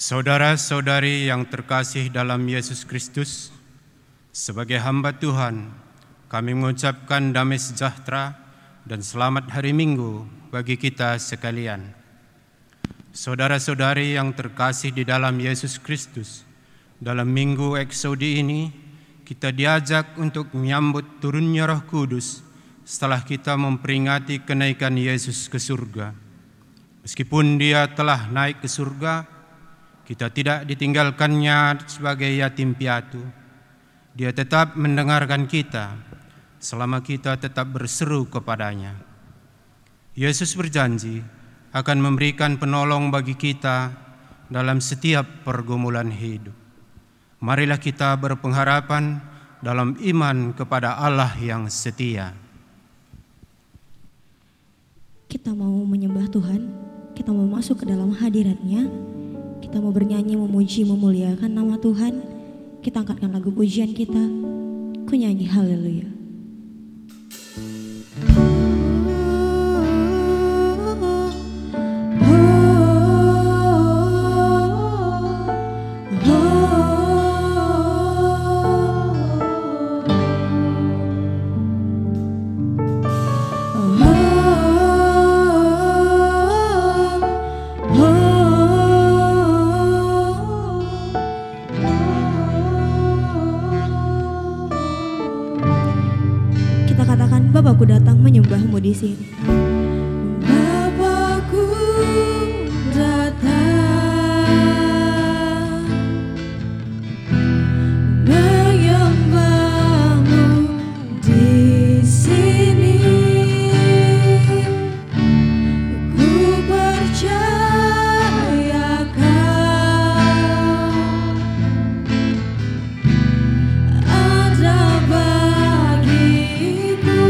Saudara-saudari yang terkasih dalam Yesus Kristus, sebagai hamba Tuhan, kami mengucapkan damai sejahtera dan selamat hari Minggu bagi kita sekalian. Saudara-saudari yang terkasih di dalam Yesus Kristus, dalam Minggu Eksodi ini, kita diajak untuk menyambut turunnya Roh Kudus setelah kita memperingati kenaikan Yesus ke surga. Meskipun Dia telah naik ke surga, kita tidak ditinggalkannya sebagai yatim piatu. Dia tetap mendengarkan kita selama kita tetap berseru kepadanya. Yesus berjanji akan memberikan penolong bagi kita dalam setiap pergumulan hidup. Marilah kita berpengharapan dalam iman kepada Allah yang setia. Kita mau menyembah Tuhan, kita mau masuk ke dalam hadirat-Nya. Kita mau bernyanyi, memuji, memuliakan nama Tuhan. Kita angkatkan lagu pujian kita, ku nyanyi haleluya. Bapakku datang menyembahmu di sini. Bapakku datang menyembahmu di sini. Ku percaya Kau ada bagiku.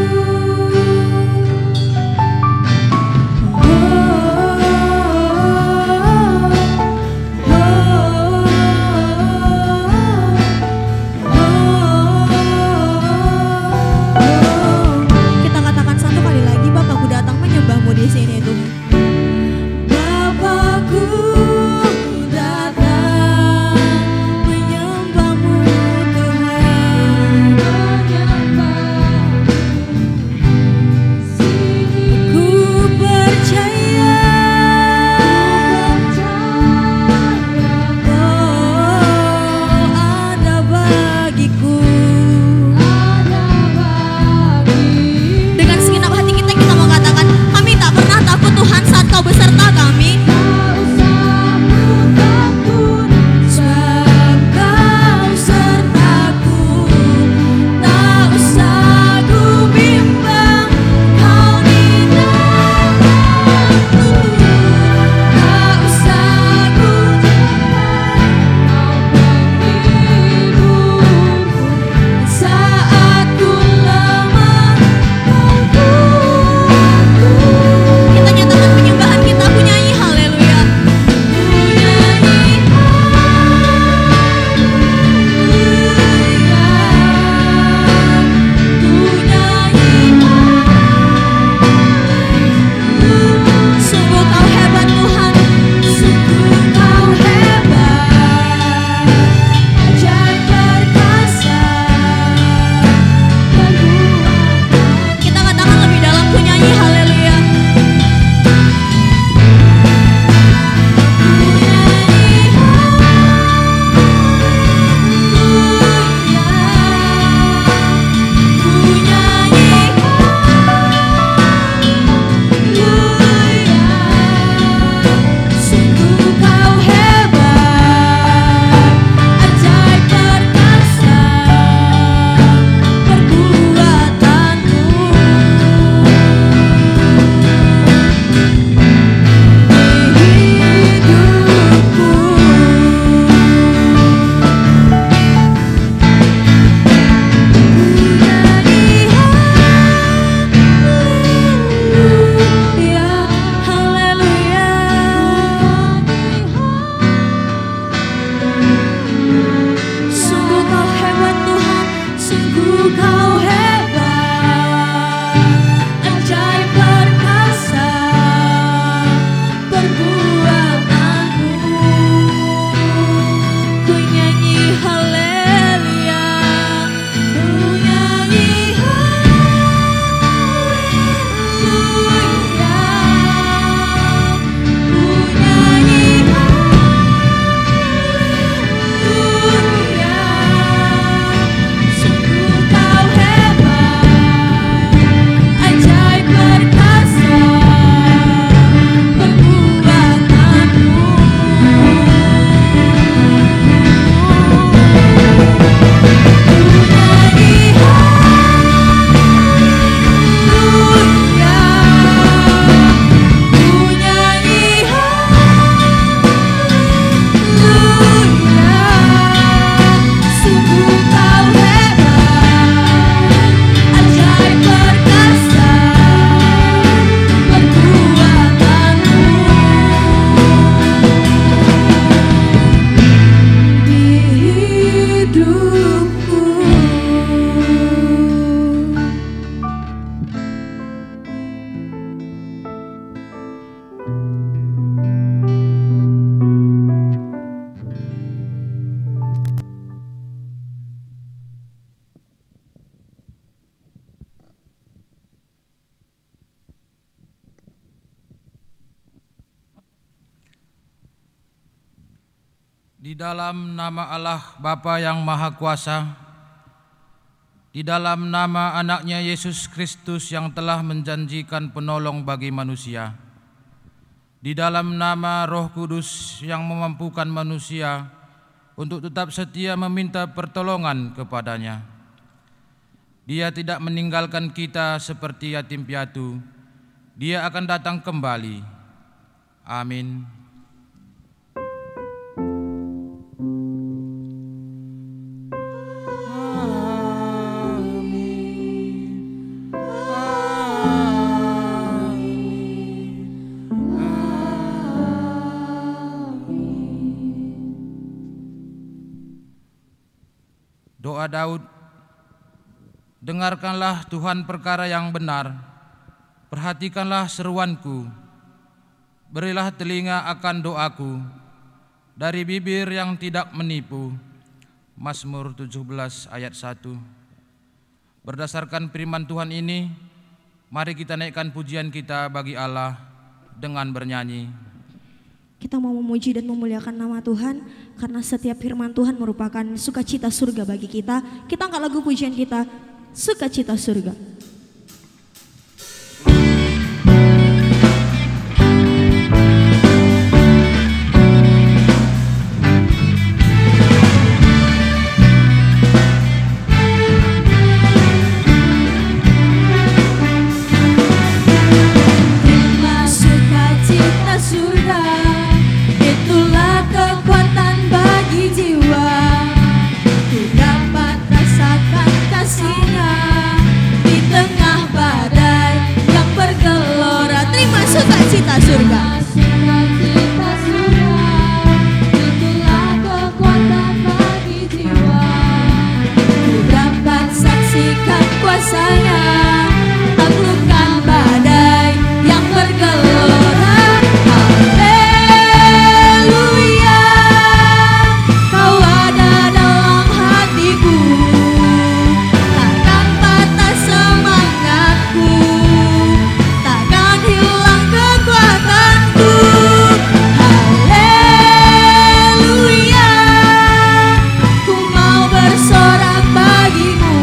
Di dalam nama Allah Bapa yang Maha Kuasa, di dalam nama anaknya Yesus Kristus yang telah menjanjikan penolong bagi manusia, di dalam nama Roh Kudus yang memampukan manusia untuk tetap setia meminta pertolongan kepadanya. Dia tidak meninggalkan kita seperti yatim piatu. Dia akan datang kembali. Amin. Doa Daud, dengarkanlah Tuhan perkara yang benar, perhatikanlah seruanku, berilah telinga akan doaku, dari bibir yang tidak menipu. Mazmur 17 ayat 1. Berdasarkan firman Tuhan ini, mari kita naikkan pujian kita bagi Allah dengan bernyanyi. Kita mau memuji dan memuliakan nama Tuhan karena setiap firman Tuhan merupakan sukacita surga bagi kita. Kita angkat lagu pujian kita, Sukacita Surga. Sukacita surga. Itulah kekuatan bagi jiwa. Ku dapat saksikan kuasa-Nya, taklukkan badai yang bergelora. Haleluya, Kau ada dalam hatiku, takkan patah semangatku, takkan hilang kekuatanku. Haleluya, ku mau bersorak bagimu,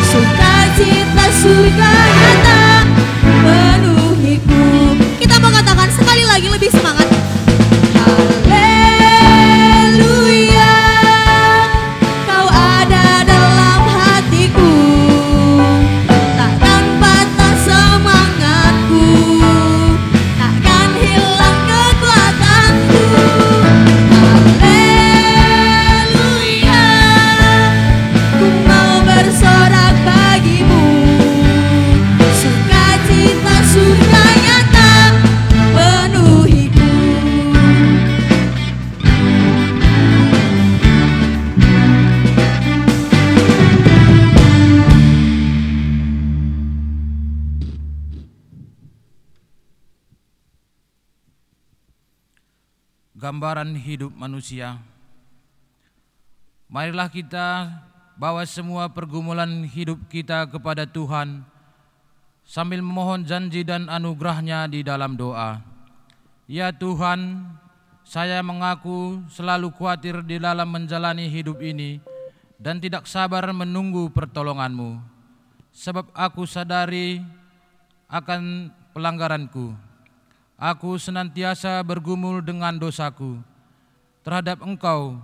sukacita surga datang penuhiku. Kita mau katakan sekali lagi lebih semangat. Haleluya, Kau ada dalam hatiku, takkan patah semangatku, takkan hilang kekuatanku. Haleluya, ku mau bersorak bagimu, sukacita surga nyata penuhiku. Gambaran hidup manusia. Marilah kita bawa semua pergumulan hidup kita kepada Tuhan sambil memohon janji dan anugerah-Nya di dalam doa. Ya Tuhan, saya mengaku selalu khawatir di dalam menjalani hidup ini dan tidak sabar menunggu pertolongan-Mu, sebab aku sadari akan pelanggaranku. Aku senantiasa bergumul dengan dosaku. Terhadap Engkau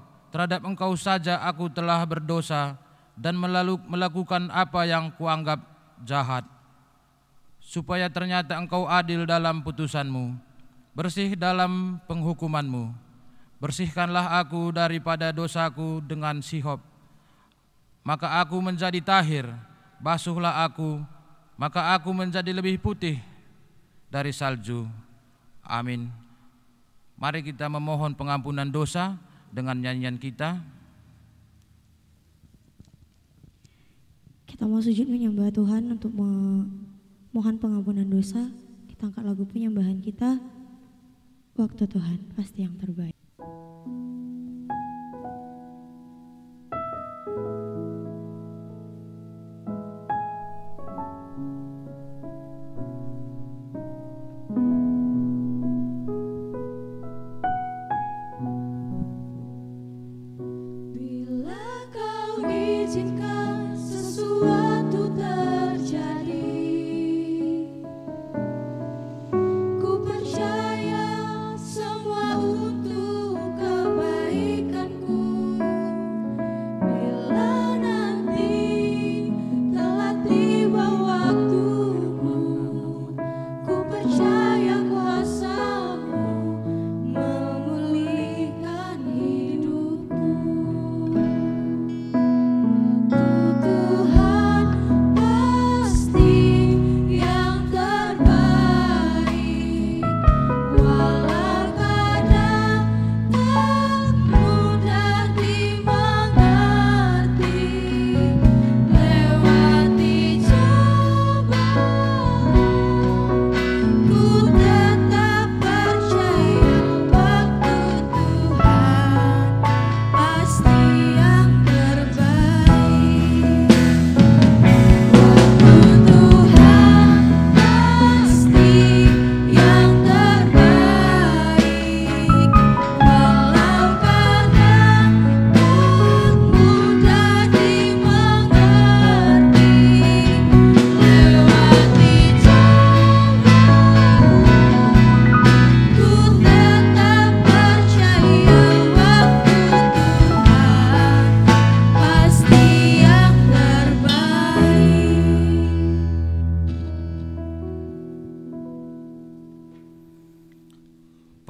saja aku telah berdosa dan melakukan apa yang kuanggap jahat. Supaya ternyata Engkau adil dalam putusan-Mu, bersih dalam penghukuman-Mu. Bersihkanlah aku daripada dosaku dengan sihop, maka aku menjadi tahir. Basuhlah aku, maka aku menjadi lebih putih dari salju. Amin. Mari kita memohon pengampunan dosa dengan nyanyian kita. Kita mau sujud menyembah Tuhan untuk memohon pengampunan dosa. Kita angkat lagu penyembahan kita, Waktu Tuhan Pasti Yang Terbaik.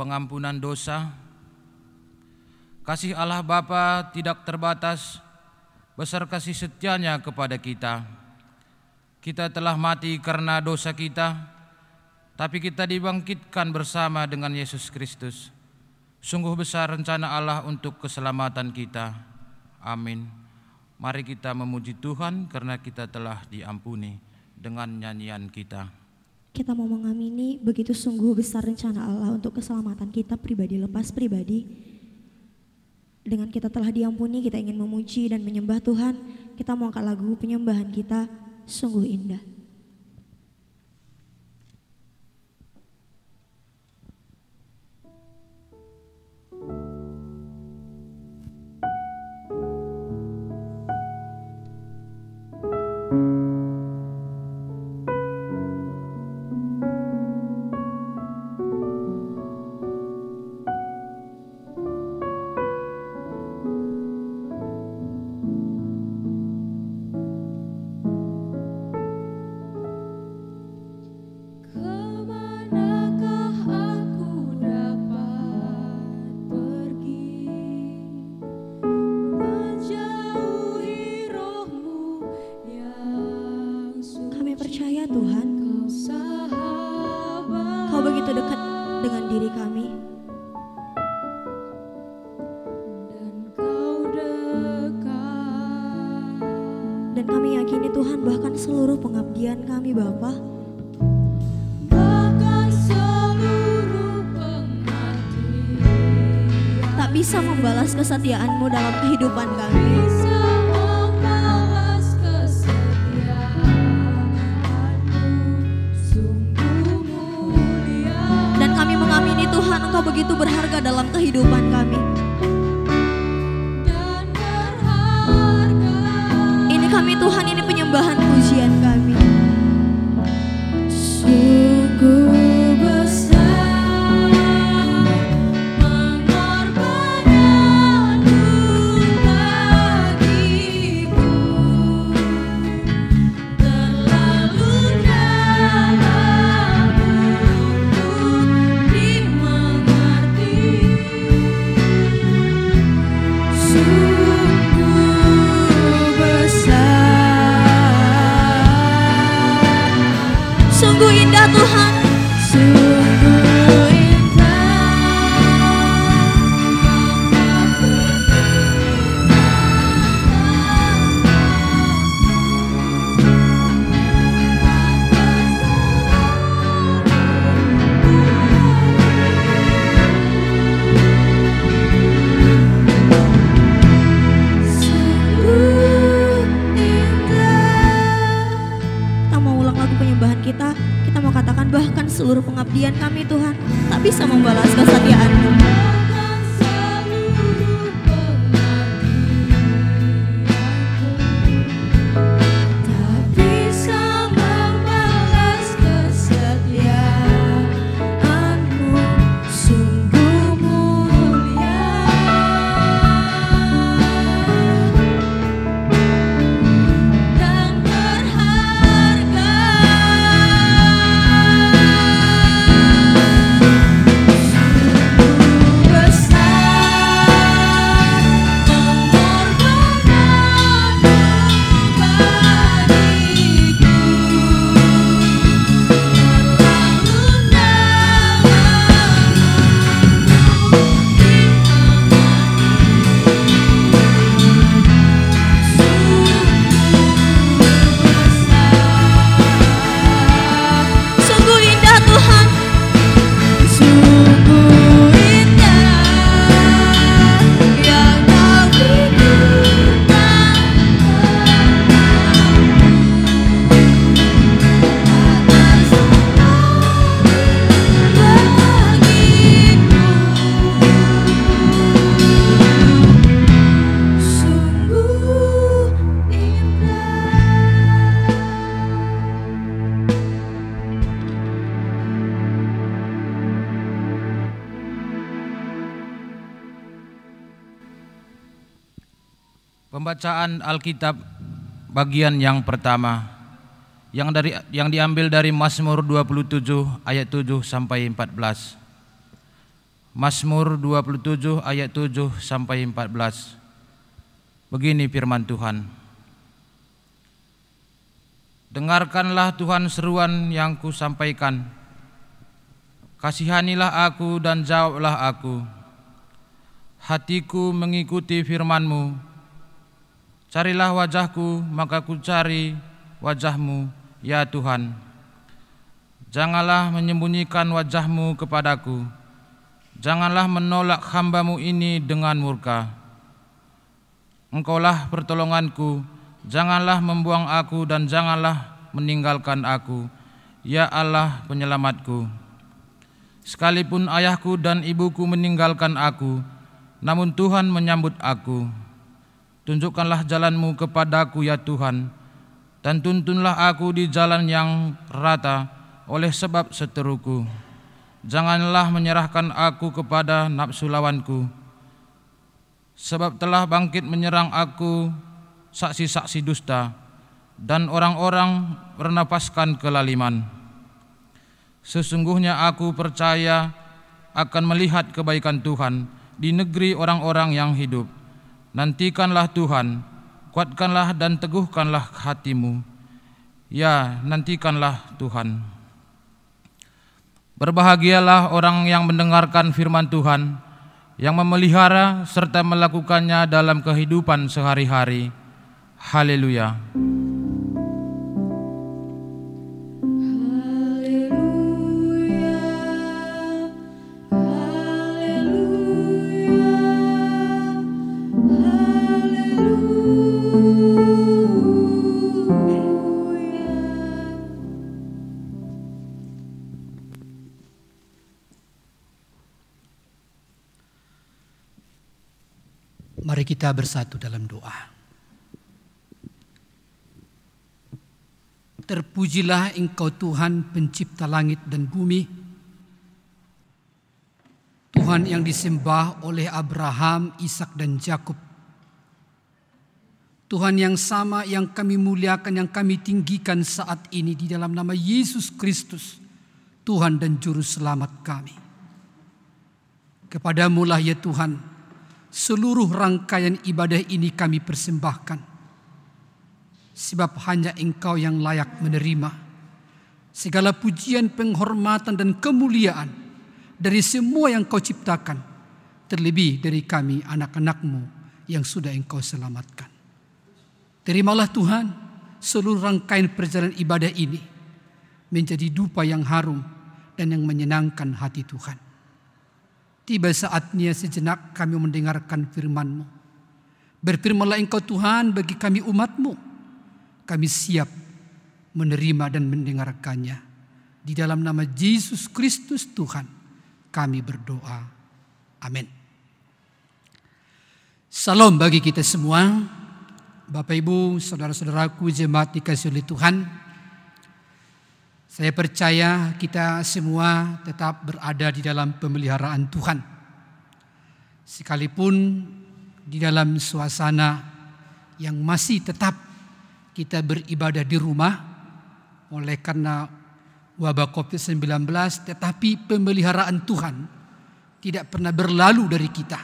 pengampunan dosa. Kasih Allah Bapa tidak terbatas, besar kasih setia-Nya kepada kita. Kita telah mati karena dosa kita, tapi kita dibangkitkan bersama dengan Yesus Kristus. Sungguh besar rencana Allah untuk keselamatan kita. Amin. Mari kita memuji Tuhan karena kita telah diampuni dengan nyanyian kita. Kita mau mengamini begitu sungguh besar rencana Allah untuk keselamatan kita pribadi lepas pribadi. Dengan kita telah diampuni, kita ingin memuji dan menyembah Tuhan. Kita mau angkat lagu penyembahan kita, sungguh indah. Dan kami yakini Tuhan bahkan seluruh pengabdian kami Bapa, bahkan seluruh pengabdian tak bisa membalas kesetiaan-Mu dalam kehidupan kami. bisa membalas kesetiaan-Mu, sungguh mulia. Dan kami mengamini Tuhan Engkau begitu berharga dalam kehidupan kami. Kami Tuhan, ini penyembahan pujian kami. Sungguh besar pengorbananmu bagiku, terlalu dalam untuk dimengerti. Sungguh indah Tuhan, sungguh indah. kita mau ulang lagu penyembahan kita mau katakan bahkan seluruh pengabdian kami Tuhan tak bisa membalas kesetiaan-Mu. Pembacaan Alkitab bagian yang pertama yang diambil dari Mazmur 27 ayat 7 sampai 14. Mazmur 27 ayat 7 sampai 14. Begini firman Tuhan. Dengarkanlah Tuhan seruan yang kusampaikan. Kasihanilah aku dan jawablah aku. Hatiku mengikuti firman-Mu. Carilah wajahku, maka ku cari wajah-Mu, ya Tuhan. Janganlah menyembunyikan wajah-Mu kepadaku. Janganlah menolak hamba-Mu ini dengan murka. Engkaulah pertolonganku, janganlah membuang aku dan janganlah meninggalkan aku, ya Allah penyelamatku. Sekalipun ayahku dan ibuku meninggalkan aku, namun Tuhan menyambut aku. Tunjukkanlah jalan-Mu kepadaku, ya Tuhan, dan tuntunlah aku di jalan yang rata oleh sebab seteruku. Janganlah menyerahkan aku kepada nafsu lawanku, sebab telah bangkit menyerang aku saksi-saksi dusta dan orang-orang bernapaskan kelaliman. Sesungguhnya aku percaya akan melihat kebaikan Tuhan di negeri orang-orang yang hidup. Nantikanlah Tuhan, kuatkanlah dan teguhkanlah hatimu. Ya, nantikanlah Tuhan. Berbahagialah orang yang mendengarkan firman Tuhan, yang memelihara serta melakukannya dalam kehidupan sehari-hari. Haleluya. Mari kita bersatu dalam doa. Terpujilah Engkau Tuhan pencipta langit dan bumi, Tuhan yang disembah oleh Abraham, Ishak dan Yakub. Tuhan yang sama yang kami muliakan, yang kami tinggikan saat ini di dalam nama Yesus Kristus, Tuhan dan Juru Selamat kami. Kepadamu lah ya Tuhan, seluruh rangkaian ibadah ini kami persembahkan, sebab hanya Engkau yang layak menerima segala pujian, penghormatan dan kemuliaan dari semua yang Kau ciptakan, terlebih dari kami anak-anak-Mu yang sudah Engkau selamatkan. Terimalah Tuhan seluruh rangkaian perjalanan ibadah ini menjadi dupa yang harum dan yang menyenangkan hati Tuhan. Tiba saatnya sejenak kami mendengarkan firman-Mu. Berfirmanlah Engkau Tuhan bagi kami umat-Mu. Kami siap menerima dan mendengarkannya. Di dalam nama Yesus Kristus Tuhan kami berdoa. Amin. Salam bagi kita semua. Bapak Ibu, saudara-saudaraku jemaat dikasihi oleh Tuhan. Saya percaya kita semua tetap berada di dalam pemeliharaan Tuhan. Sekalipun di dalam suasana yang masih tetap kita beribadah di rumah oleh karena wabah COVID-19, tetapi pemeliharaan Tuhan tidak pernah berlalu dari kita.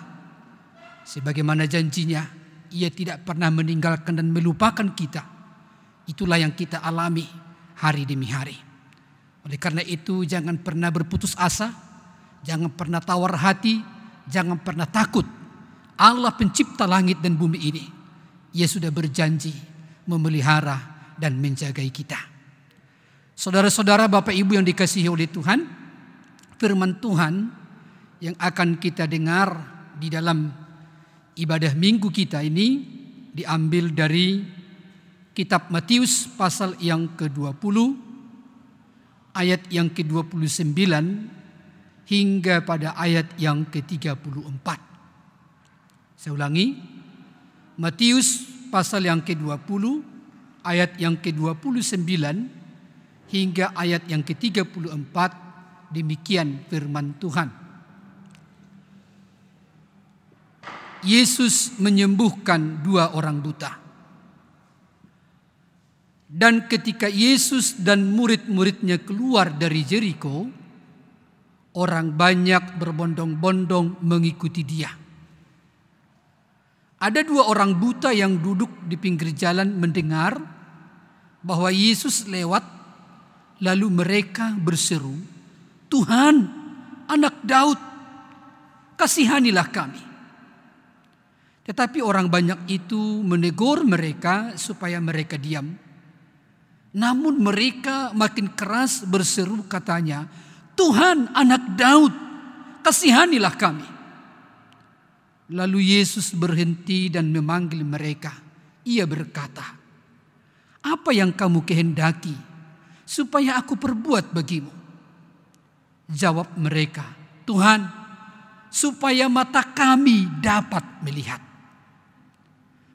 Sebagaimana janjinya, Ia tidak pernah meninggalkan dan melupakan kita. Itulah yang kita alami hari demi hari. Oleh karena itu jangan pernah berputus asa, jangan pernah tawar hati, jangan pernah takut. Allah pencipta langit dan bumi ini, Ia sudah berjanji memelihara dan menjagai kita. Saudara-saudara, Bapak Ibu yang dikasihi oleh Tuhan, firman Tuhan yang akan kita dengar di dalam ibadah minggu kita ini diambil dari kitab Matius pasal yang ke-20, ayat yang ke-29 hingga pada ayat yang ke-34. Saya ulangi, Matius pasal yang ke-20, ayat yang ke-29 hingga ayat yang ke-34, demikian firman Tuhan. Yesus menyembuhkan 2 orang buta. Dan ketika Yesus dan murid-muridnya keluar dari Jeriko, Orang banyak berbondong-bondong mengikuti dia. Ada 2 orang buta yang duduk di pinggir jalan mendengar bahwa Yesus lewat, lalu mereka berseru, "Tuhan, Anak Daud, kasihanilah kami." Tetapi orang banyak itu menegur mereka supaya mereka diam. Namun mereka makin keras berseru, katanya, "Tuhan, Anak Daud, kasihanilah kami." Lalu Yesus berhenti dan memanggil mereka. Ia berkata, "Apa yang kamu kehendaki supaya aku perbuat bagimu?" Jawab mereka, "Tuhan, supaya mata kami dapat melihat."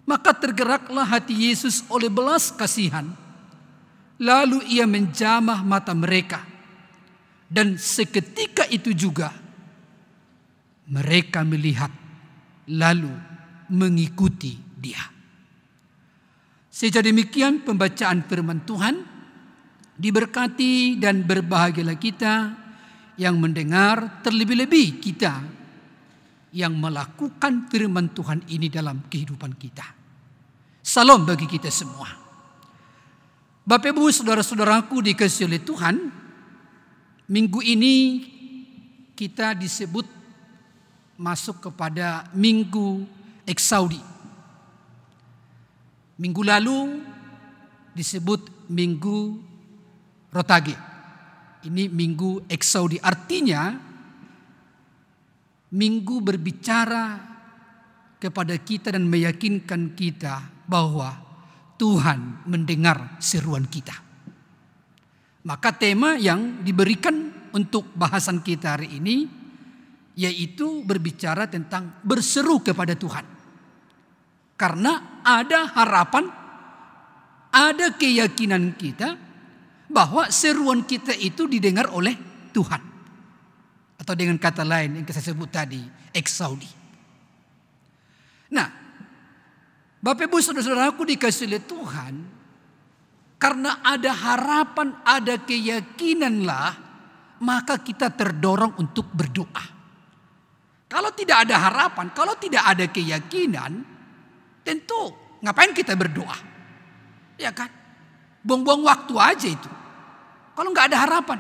Maka tergeraklah hati Yesus oleh belas kasihan. Lalu ia menjamah mata mereka. Dan seketika itu juga mereka melihat, lalu mengikuti dia. Sejak demikian pembacaan firman Tuhan. Diberkati dan berbahagialah kita yang mendengar, terlebih-lebih kita yang melakukan firman Tuhan ini dalam kehidupan kita. Salam bagi kita semua. Bapak Ibu saudara-saudaraku dikasihi oleh Tuhan, minggu ini kita disebut masuk kepada Minggu Eksaudi. Minggu lalu disebut Minggu Rotage. Ini Minggu Eksaudi, artinya minggu berbicara kepada kita dan meyakinkan kita bahwa Tuhan mendengar seruan kita. Maka tema yang diberikan untuk bahasan kita hari ini yaitu berbicara tentang berseru kepada Tuhan. Karena ada harapan, ada keyakinan kita bahwa seruan kita itu didengar oleh Tuhan. Atau dengan kata lain yang saya sebut tadi, Eksaudi. Nah, Bapak Ibu saudara-saudaraku dikasihi oleh Tuhan, karena ada harapan, ada keyakinanlah, maka kita terdorong untuk berdoa. Kalau tidak ada harapan, kalau tidak ada keyakinan, tentu ngapain kita berdoa? Ya kan? Buang-buang waktu aja itu. Kalau nggak ada harapan,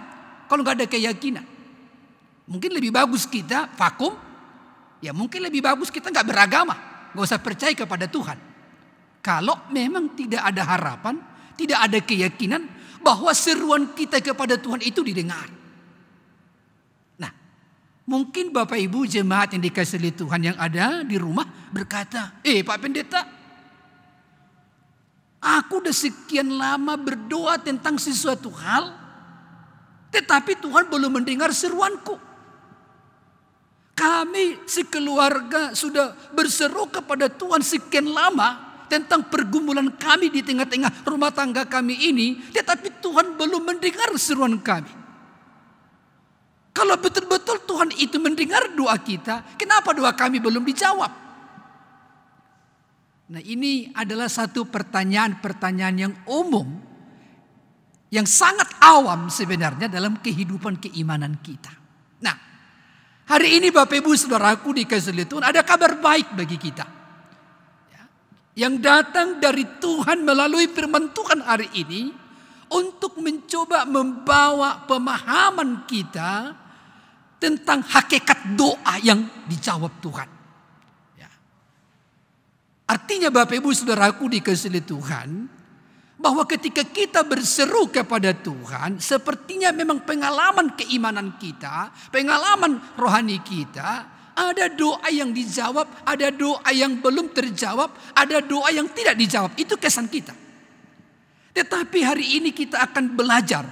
kalau nggak ada keyakinan, mungkin lebih bagus kita vakum. Ya mungkin lebih bagus kita nggak beragama, nggak usah percaya kepada Tuhan. Kalau memang tidak ada harapan, tidak ada keyakinan bahwa seruan kita kepada Tuhan itu didengar. Mungkin Bapak Ibu jemaat yang dikasihi oleh Tuhan yang ada di rumah berkata, Pak Pendeta, aku udah sekian lama berdoa tentang sesuatu hal, tetapi Tuhan belum mendengar seruanku. Kami sekeluarga sudah berseru kepada Tuhan sekian lama tentang pergumulan kami di tengah-tengah rumah tangga kami ini, tetapi Tuhan belum mendengar seruan kami. Kalau betul-betul Tuhan itu mendengar doa kita, kenapa doa kami belum dijawab? Nah, ini adalah satu pertanyaan-pertanyaan yang umum, yang sangat awam sebenarnya dalam kehidupan keimanan kita. Nah, hari ini Bapak Ibu saudaraku dikasihi Tuhan, ada kabar baik bagi kita. Yang datang dari Tuhan melalui firman Tuhan hari ini, untuk mencoba membawa pemahaman kita tentang hakikat doa yang dijawab Tuhan. Ya. Artinya Bapak Ibu saudaraku dikasihi Tuhan, bahwa ketika kita berseru kepada Tuhan, sepertinya memang pengalaman keimanan kita, pengalaman rohani kita, ada doa yang dijawab, ada doa yang belum terjawab, ada doa yang tidak dijawab. Itu kesan kita. Tetapi hari ini kita akan belajar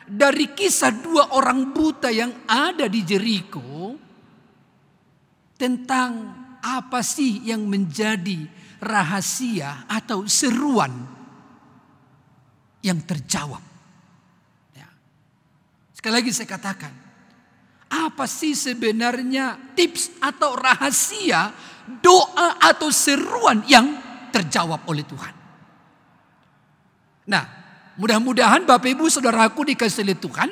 dari kisah 2 orang buta yang ada di Jeriko tentang apa sih yang menjadi rahasia atau seruan yang terjawab. Ya. Sekali lagi saya katakan, apa sih sebenarnya tips atau rahasia doa atau seruan yang terjawab oleh Tuhan? Nah, mudah-mudahan Bapak Ibu saudaraku dikasihi Tuhan,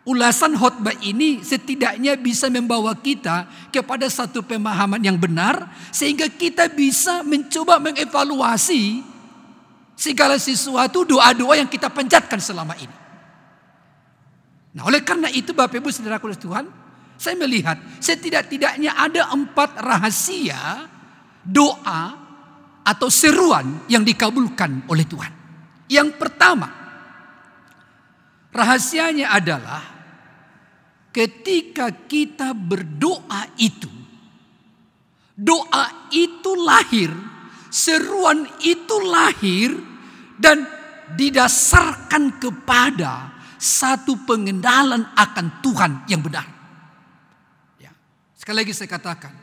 ulasan khotbah ini setidaknya bisa membawa kita kepada satu pemahaman yang benar, sehingga kita bisa mencoba mengevaluasi segala sesuatu, doa-doa yang kita panjatkan selama ini. Nah, oleh karena itu Bapak Ibu Saudaraku Tuhan, saya melihat setidak-tidaknya ada 4 rahasia doa atau seruan yang dikabulkan oleh Tuhan. Yang pertama, rahasianya adalah ketika kita berdoa itu, doa itu lahir, seruan itu lahir dan didasarkan kepada satu pengenalan akan Tuhan yang benar. Ya, sekali lagi saya katakan,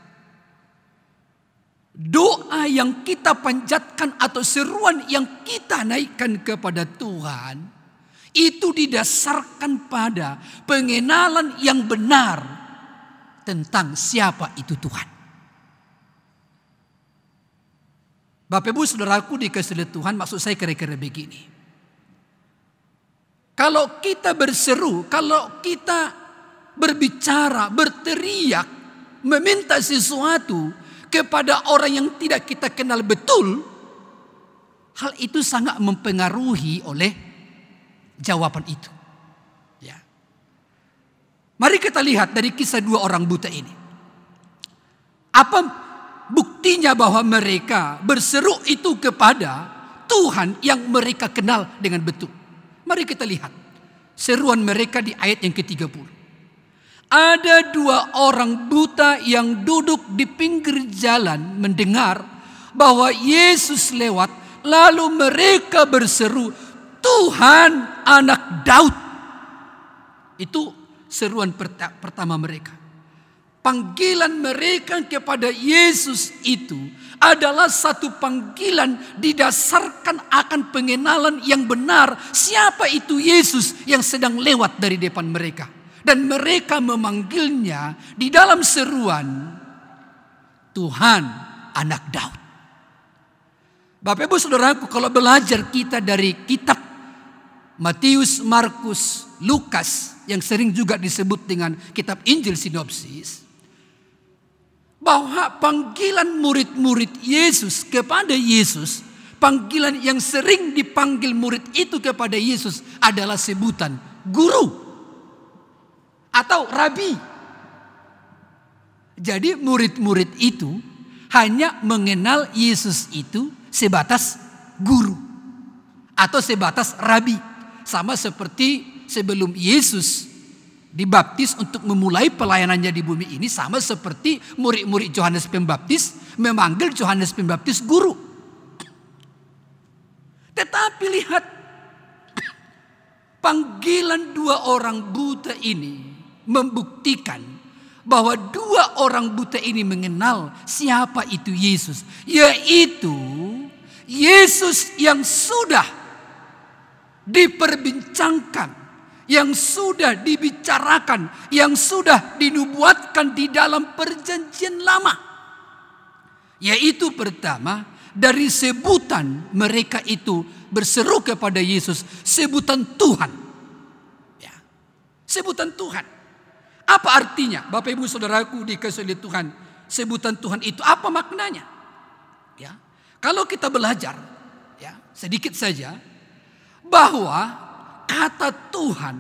doa yang kita panjatkan atau seruan yang kita naikkan kepada Tuhan itu didasarkan pada pengenalan yang benar tentang siapa itu Tuhan. Bapak Ibu Saudaraku dikasihi Tuhan, maksud saya kira-kira begini. Kalau kita berseru, kalau kita berbicara, berteriak, meminta sesuatu kepada orang yang tidak kita kenal betul, hal itu sangat mempengaruhi oleh jawaban itu. Ya. Mari kita lihat dari kisah 2 orang buta ini. Apa buktinya bahwa mereka berseru itu kepada Tuhan yang mereka kenal dengan betul? Mari kita lihat seruan mereka di ayat yang ke-30. Ada 2 orang buta yang duduk di pinggir jalan mendengar bahwa Yesus lewat, lalu mereka berseru, Tuhan, Anak Daud. Itu seruan pertama mereka. Panggilan mereka kepada Yesus itu adalah satu panggilan didasarkan akan pengenalan yang benar siapa itu Yesus yang sedang lewat dari depan mereka. Dan mereka memanggilnya di dalam seruan, Tuhan, Anak Daud. Bapak Ibu Saudaraku, kalau belajar kita dari kitab Matius, Markus, Lukas yang sering juga disebut dengan kitab Injil Sinopsis, bahwa panggilan murid-murid Yesus kepada Yesus, panggilan yang sering dipanggil murid itu kepada Yesus adalah sebutan guru atau rabi. Jadi murid-murid itu hanya mengenal Yesus itu sebatas guru atau sebatas rabi. Sama seperti sebelum Yesus dibaptis untuk memulai pelayanannya di bumi ini, sama seperti murid-murid Yohanes Pembaptis memanggil Yohanes Pembaptis guru. Tetapi lihat, panggilan 2 orang buta ini membuktikan bahwa 2 orang buta ini mengenal siapa itu Yesus, yaitu Yesus yang sudah diperbincangkan, yang sudah dibicarakan, yang sudah dinubuatkan di dalam perjanjian lama. Yaitu pertama, dari sebutan mereka itu berseru kepada Yesus, sebutan Tuhan. Ya, sebutan Tuhan. Apa artinya? Bapak Ibu Saudaraku dikasihi Tuhan, sebutan Tuhan itu apa maknanya? Ya, kalau kita belajar, ya, sedikit saja, bahwa kata Tuhan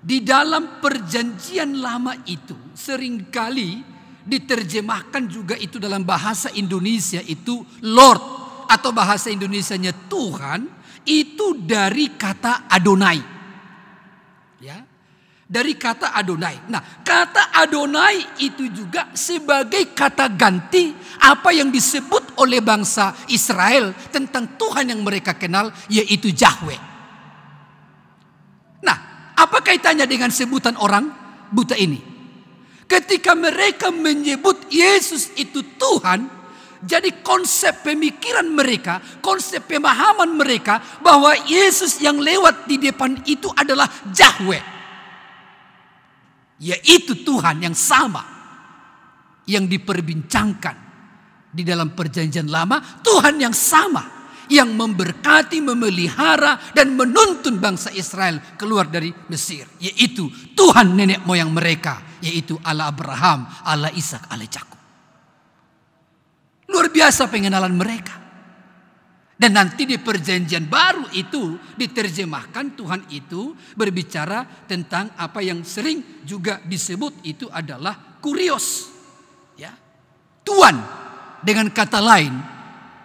di dalam perjanjian lama itu seringkali diterjemahkan juga itu dalam bahasa Indonesia itu Lord, atau bahasa Indonesianya Tuhan, itu dari kata Adonai. Ya, dari kata Adonai. Nah, kata Adonai itu juga sebagai kata ganti apa yang disebut oleh bangsa Israel tentang Tuhan yang mereka kenal, yaitu Yahweh. Nah, apa kaitannya dengan sebutan orang buta ini? Ketika mereka menyebut Yesus itu Tuhan, jadi konsep pemikiran mereka, konsep pemahaman mereka bahwa Yesus yang lewat di depan itu adalah Yahweh, yaitu Tuhan yang sama yang diperbincangkan di dalam perjanjian lama, Tuhan yang sama yang memberkati, memelihara, dan menuntun bangsa Israel keluar dari Mesir. Yaitu Tuhan nenek moyang mereka, yaitu Allah Abraham, Allah Ishak, Allah Yakub. Luar biasa pengenalan mereka. Dan nanti di perjanjian baru itu diterjemahkan, Tuhan itu berbicara tentang apa yang sering juga disebut itu adalah kurios. Ya. Tuhan, dengan kata lain,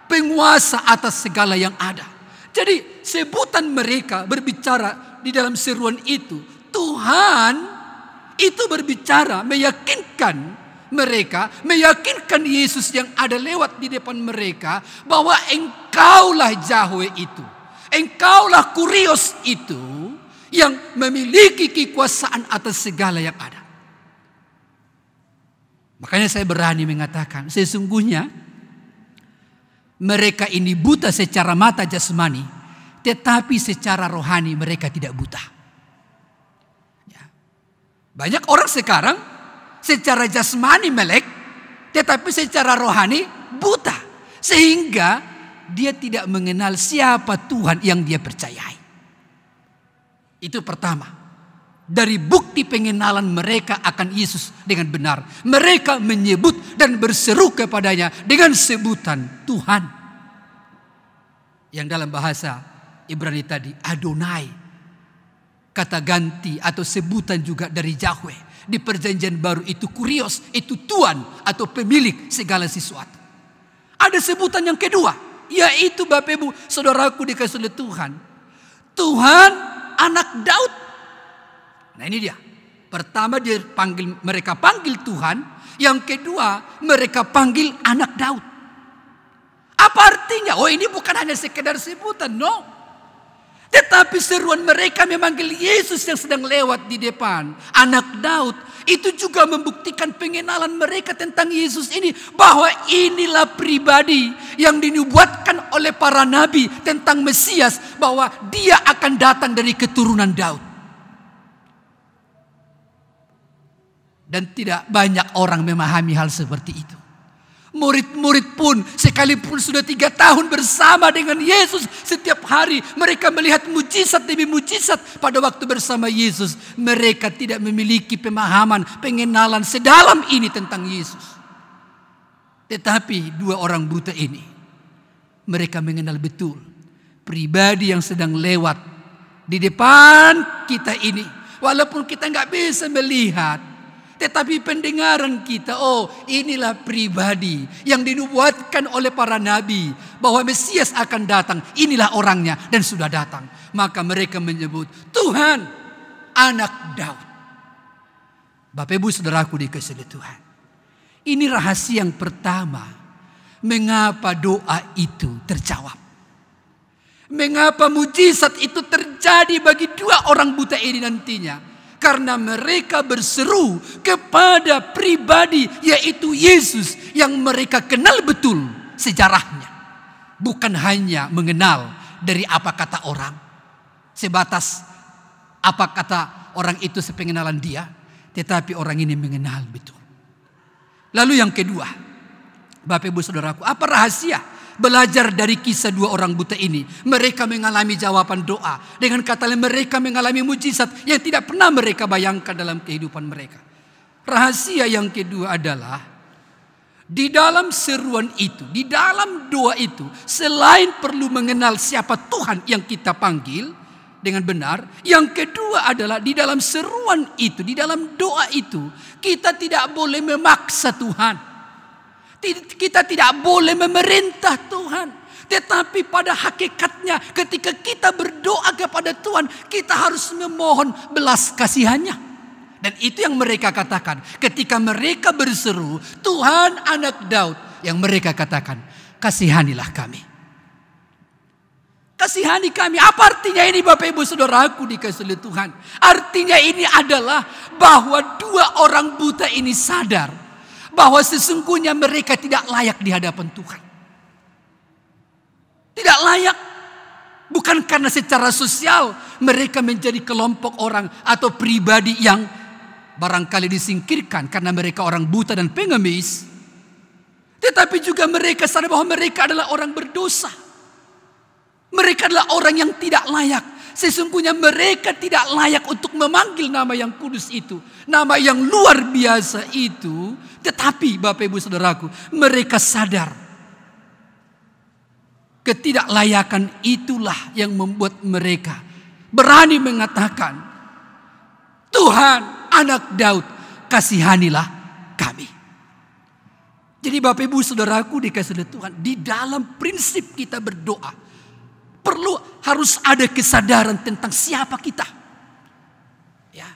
penguasa atas segala yang ada. Jadi sebutan mereka berbicara di dalam seruan itu, Tuhan itu berbicara meyakinkan mereka, meyakinkan Yesus yang ada lewat di depan mereka bahwa engkaulah Yahweh itu, engkaulah kurios itu yang memiliki kekuasaan atas segala yang ada. Makanya saya berani mengatakan, sesungguhnya mereka ini buta secara mata jasmani, tetapi secara rohani mereka tidak buta. Ya. Banyak orang sekarang secara jasmani melek, tetapi secara rohani buta. Sehingga dia tidak mengenal siapa Tuhan yang dia percayai. Itu pertama. Dari bukti pengenalan mereka akan Yesus dengan benar. Mereka menyebut dan berseru kepadanya dengan sebutan Tuhan. Yang dalam bahasa Ibrani tadi, Adonai. Kata ganti atau sebutan juga dari Yahweh. Di perjanjian baru itu kurios, itu Tuhan atau pemilik segala sesuatu. Ada sebutan yang kedua, yaitu Bapak Ibu saudaraku dikasih oleh Tuhan. Tuhan anak Daud. Nah ini dia. Pertama mereka panggil Tuhan. Yang kedua mereka panggil anak Daud. Apa artinya? Oh ini bukan hanya sekedar sebutan, no. Tetapi seruan mereka memanggil Yesus yang sedang lewat di depan. Anak Daud. Itu juga membuktikan pengenalan mereka tentang Yesus ini. Bahwa inilah pribadi yang dinubuatkan oleh para nabi tentang Mesias. Bahwa dia akan datang dari keturunan Daud. Dan tidak banyak orang memahami hal seperti itu. Murid-murid pun sekalipun sudah 3 tahun bersama dengan Yesus, setiap hari mereka melihat mujizat demi mujizat pada waktu bersama Yesus. Mereka tidak memiliki pemahaman, pengenalan sedalam ini tentang Yesus. Tetapi 2 orang buta ini, mereka mengenal betul pribadi yang sedang lewat di depan kita ini. Walaupun kita nggak bisa melihat, tetapi pendengaran kita, oh inilah pribadi yang dinubuatkan oleh para nabi. Bahwa Mesias akan datang, inilah orangnya dan sudah datang. Maka mereka menyebut Tuhan anak Daud. Bapak Ibu saudaraku dikasihi Tuhan. Ini rahasia yang pertama. Mengapa doa itu terjawab. Mengapa mujizat itu terjadi bagi 2 orang buta ini nantinya. Karena mereka berseru kepada pribadi yaitu Yesus yang mereka kenal betul sejarahnya. Bukan hanya mengenal dari apa kata orang. Sebatas apa kata orang itu sepengenalan dia. Tetapi orang ini mengenal betul. Lalu yang kedua. Bapak Ibu saudaraku, apa rahasia? Belajar dari kisah 2 orang buta ini. Mereka mengalami jawaban doa. Dengan kata lain mereka mengalami mujizat yang tidak pernah mereka bayangkan dalam kehidupan mereka. Rahasia yang kedua adalah di dalam seruan itu, di dalam doa itu, selain perlu mengenal siapa Tuhan yang kita panggil dengan benar, yang kedua adalah di dalam seruan itu, di dalam doa itu, kita tidak boleh memaksa Tuhan. Kita tidak boleh memerintah Tuhan. Tetapi pada hakikatnya ketika kita berdoa kepada Tuhan, kita harus memohon belas kasihannya. Dan itu yang mereka katakan. Ketika mereka berseru, Tuhan anak Daud, yang mereka katakan, kasihanilah kami. Kasihani kami. Apa artinya ini Bapak Ibu saudaraku dikasihi oleh Tuhan? Artinya ini adalah bahwa 2 orang buta ini sadar bahwa sesungguhnya mereka tidak layak di hadapan Tuhan. Tidak layak. Bukan karena secara sosial mereka menjadi kelompok orang atau pribadi yang barangkali disingkirkan karena mereka orang buta dan pengemis. Tetapi juga mereka sadar bahwa mereka adalah orang berdosa. Mereka adalah orang yang tidak layak. Sesungguhnya mereka tidak layak untuk memanggil nama yang kudus itu, nama yang luar biasa itu. Tetapi Bapak Ibu Saudaraku, mereka sadar ketidaklayakan itulah yang membuat mereka berani mengatakan, Tuhan, Anak Daud, kasihanilah kami. Jadi Bapak Ibu Saudaraku dikasihi Tuhan, di dalam prinsip kita berdoa harus ada kesadaran tentang siapa kita. Ya.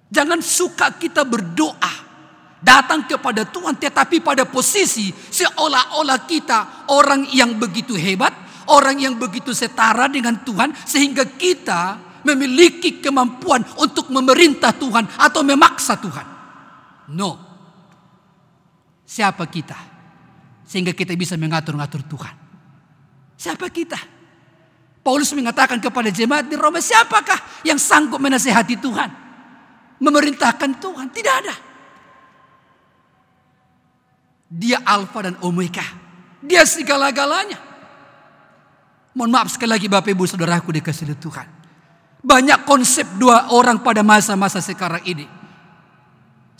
Jangan suka kita berdoa datang kepada Tuhan tetapi pada posisi seolah-olah kita orang yang begitu hebat, orang yang begitu setara dengan Tuhan sehingga kita memiliki kemampuan untuk memerintah Tuhan atau memaksa Tuhan. No. Siapa kita sehingga kita bisa mengatur-ngatur Tuhan? Siapa kita? Paulus mengatakan kepada jemaat di Roma, siapakah yang sanggup menasihati Tuhan? Memerintahkan Tuhan? Tidak ada. Dia Alfa dan Omega. Dia segala-galanya. Mohon maaf sekali lagi Bapak Ibu Saudaraku dikasihi Tuhan. Banyak konsep dua orang pada masa-masa sekarang ini.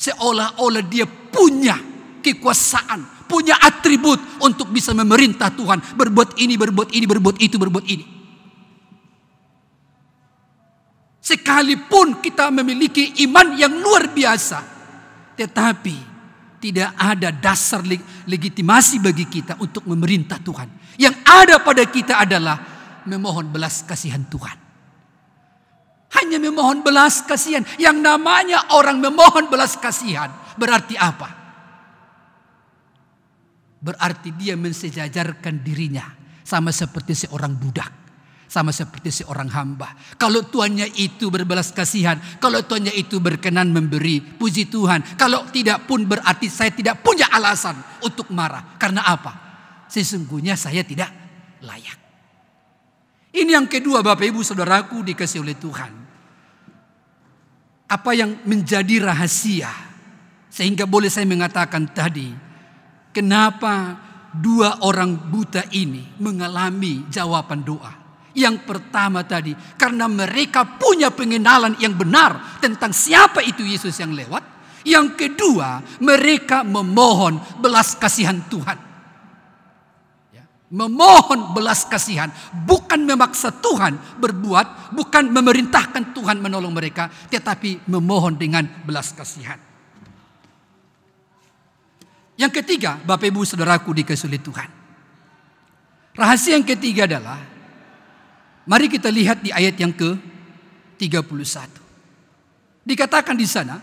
Seolah-olah dia punya kekuasaan, punya atribut untuk bisa memerintah Tuhan. Berbuat ini, berbuat ini, berbuat itu, berbuat ini. Sekalipun kita memiliki iman yang luar biasa, tetapi tidak ada dasar legitimasi bagi kita untuk memerintah Tuhan. Yang ada pada kita adalah memohon belas kasihan Tuhan. Hanya memohon belas kasihan. Yang namanya orang memohon belas kasihan berarti apa? Berarti dia mensejajarkan dirinya sama seperti seorang budak, sama seperti seorang hamba. Kalau tuannya itu berbelas kasihan, kalau tuannya itu berkenan memberi, puji Tuhan. Kalau tidak pun berarti saya tidak punya alasan untuk marah. Karena apa? Sesungguhnya saya tidak layak. Ini yang kedua Bapak Ibu Saudaraku dikasihi oleh Tuhan. Apa yang menjadi rahasia sehingga boleh saya mengatakan tadi, kenapa dua orang buta ini mengalami jawaban doa? Yang pertama tadi, karena mereka punya pengenalan yang benar tentang siapa itu Yesus yang lewat. Yang kedua, mereka memohon belas kasihan Tuhan. Ya, memohon belas kasihan, bukan memaksa Tuhan berbuat, bukan memerintahkan Tuhan menolong mereka, tetapi memohon dengan belas kasihan. Yang ketiga, Bapak Ibu Saudaraku dikasihi Tuhan. Rahasia yang ketiga adalah, mari kita lihat di ayat yang ke-31. Dikatakan di sana,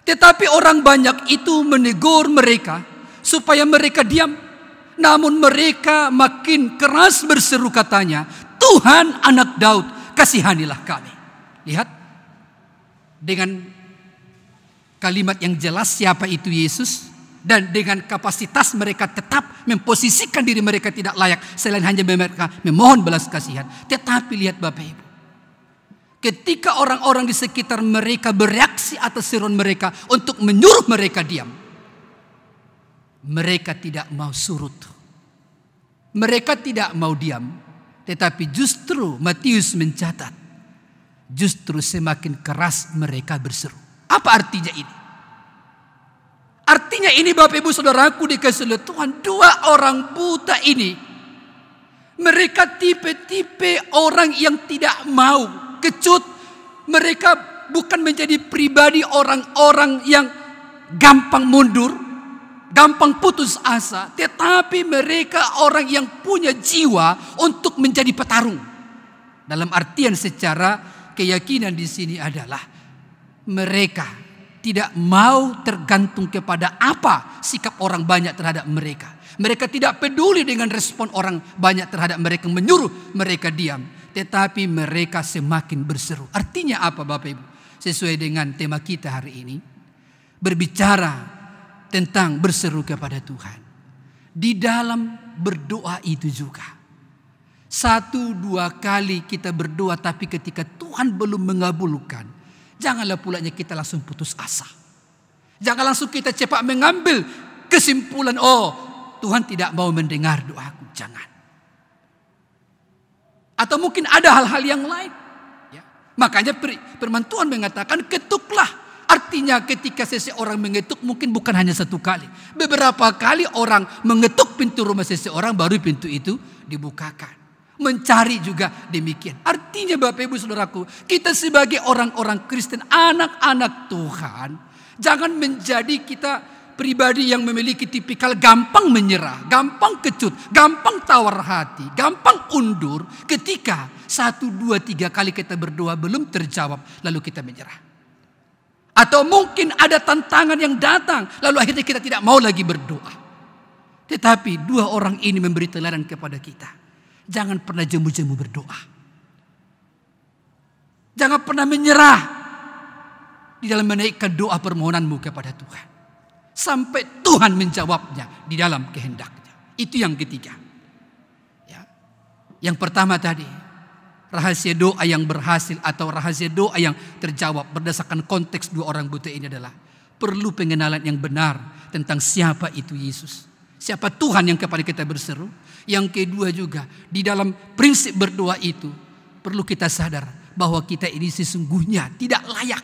tetapi orang banyak itu menegur mereka supaya mereka diam. Namun mereka makin keras berseru katanya, Tuhan Anak Daud, kasihanilah kami. Lihat, dengan kalimat yang jelas siapa itu Yesus. Dan dengan kapasitas mereka tetap memposisikan diri mereka tidak layak. Selain hanya mereka memohon belas kasihan. Tetapi lihat Bapak Ibu. Ketika orang-orang di sekitar mereka bereaksi atas seruan mereka untuk menyuruh mereka diam. Mereka tidak mau surut. Mereka tidak mau diam. Tetapi justru Matius mencatat. Justru semakin keras mereka berseru. Apa artinya ini? Artinya ini Bapak Ibu Saudaraku dikasihi Tuhan, dua orang buta ini, mereka tipe-tipe orang yang tidak mau kecut. Mereka bukan menjadi pribadi orang-orang yang gampang mundur, gampang putus asa, tetapi mereka orang yang punya jiwa untuk menjadi petarung. Dalam artian secara keyakinan di sini adalah mereka tidak mau tergantung kepada apa sikap orang banyak terhadap mereka. Mereka tidak peduli dengan respon orang banyak terhadap mereka, menyuruh mereka diam. Tetapi mereka semakin berseru. Artinya apa Bapak Ibu? Sesuai dengan tema kita hari ini. Berbicara tentang berseru kepada Tuhan. Di dalam berdoa itu juga. 1-2 kali kita berdoa tapi ketika Tuhan belum mengabulkan, janganlah pulanya kita langsung putus asa. Jangan langsung kita cepat mengambil kesimpulan, oh Tuhan tidak mau mendengar doaku. Jangan. Atau mungkin ada hal-hal yang lain. Ya. Makanya firman Tuhan mengatakan ketuklah. Artinya ketika seseorang mengetuk mungkin bukan hanya satu kali. Beberapa kali orang mengetuk pintu rumah seseorang baru pintu itu dibukakan. Mencari juga demikian. Artinya Bapak Ibu Saudaraku, kita sebagai orang-orang Kristen, anak-anak Tuhan, jangan menjadi kita pribadi yang memiliki tipikal gampang menyerah, gampang kecut, gampang tawar hati, gampang undur ketika 1, 2, 3 kali kita berdoa belum terjawab lalu kita menyerah. Atau mungkin ada tantangan yang datang lalu akhirnya kita tidak mau lagi berdoa. Tetapi 2 orang ini memberi teladan kepada kita. Jangan pernah jemu-jemu berdoa. Jangan pernah menyerah di dalam menaikkan doa permohonanmu kepada Tuhan. Sampai Tuhan menjawabnya di dalam kehendaknya. Itu yang ketiga. Ya. Yang pertama tadi, rahasia doa yang berhasil atau rahasia doa yang terjawab berdasarkan konteks 2 orang buta ini adalah perlu pengenalan yang benar tentang siapa itu Yesus. Siapa Tuhan yang kepada kita berseru. Yang kedua juga, di dalam prinsip berdoa itu perlu kita sadar bahwa kita ini sesungguhnya tidak layak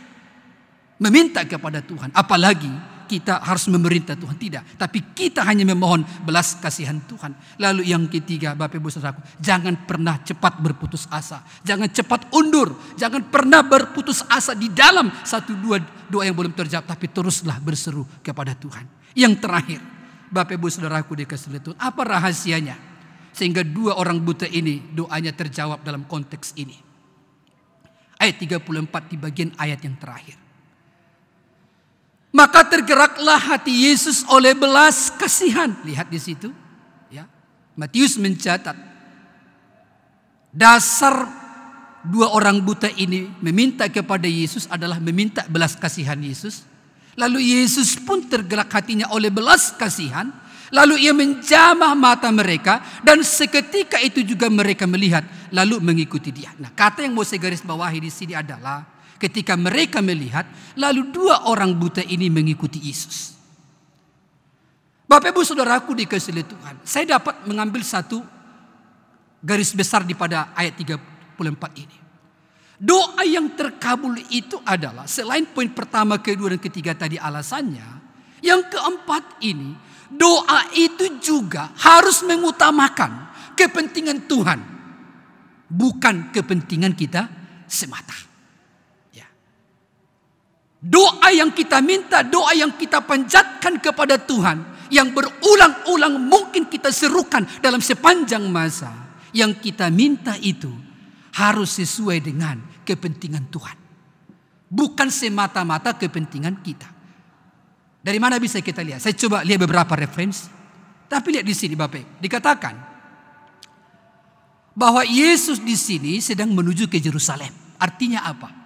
meminta kepada Tuhan. Apalagi kita harus memerintah Tuhan. Tidak. Tapi kita hanya memohon belas kasihan Tuhan. Lalu yang ketiga, Bapak Ibu Saudaraku, jangan pernah cepat berputus asa. Jangan cepat undur. Jangan pernah berputus asa di dalam 1-2 doa yang belum terjawab. Tapi teruslah berseru kepada Tuhan. Yang terakhir, Bapak Ibu Saudaraku dikasihi Tuhan, apa rahasianya? Sehingga 2 orang buta ini doanya terjawab dalam konteks ini. Ayat 34 di bagian ayat yang terakhir. Maka tergeraklah hati Yesus oleh belas kasihan. Lihat di situ. Ya. Matius mencatat. Dasar 2 orang buta ini meminta kepada Yesus adalah meminta belas kasihan Yesus. Lalu Yesus pun tergerak hatinya oleh belas kasihan. Lalu ia menjamah mata mereka. Dan seketika itu juga mereka melihat. Lalu mengikuti dia. Nah, kata yang mau saya garis bawahi di sini adalah ketika mereka melihat, lalu 2 orang buta ini mengikuti Yesus. Bapak Ibu Saudaraku dikasihi Tuhan, saya dapat mengambil satu garis besar di pada ayat 34 ini. Doa yang terkabul itu adalah selain poin pertama, kedua, dan ketiga tadi alasannya, yang keempat ini, doa itu juga harus mengutamakan kepentingan Tuhan, bukan kepentingan kita semata. Doa yang kita minta, doa yang kita panjatkan kepada Tuhan, yang berulang-ulang mungkin kita serukan dalam sepanjang masa, yang kita minta itu harus sesuai dengan kepentingan Tuhan, bukan semata-mata kepentingan kita. Dari mana bisa kita lihat? Saya coba lihat beberapa referensi. Tapi lihat di sini Bapak, dikatakan bahwa Yesus di sini sedang menuju ke Yerusalem. Artinya apa?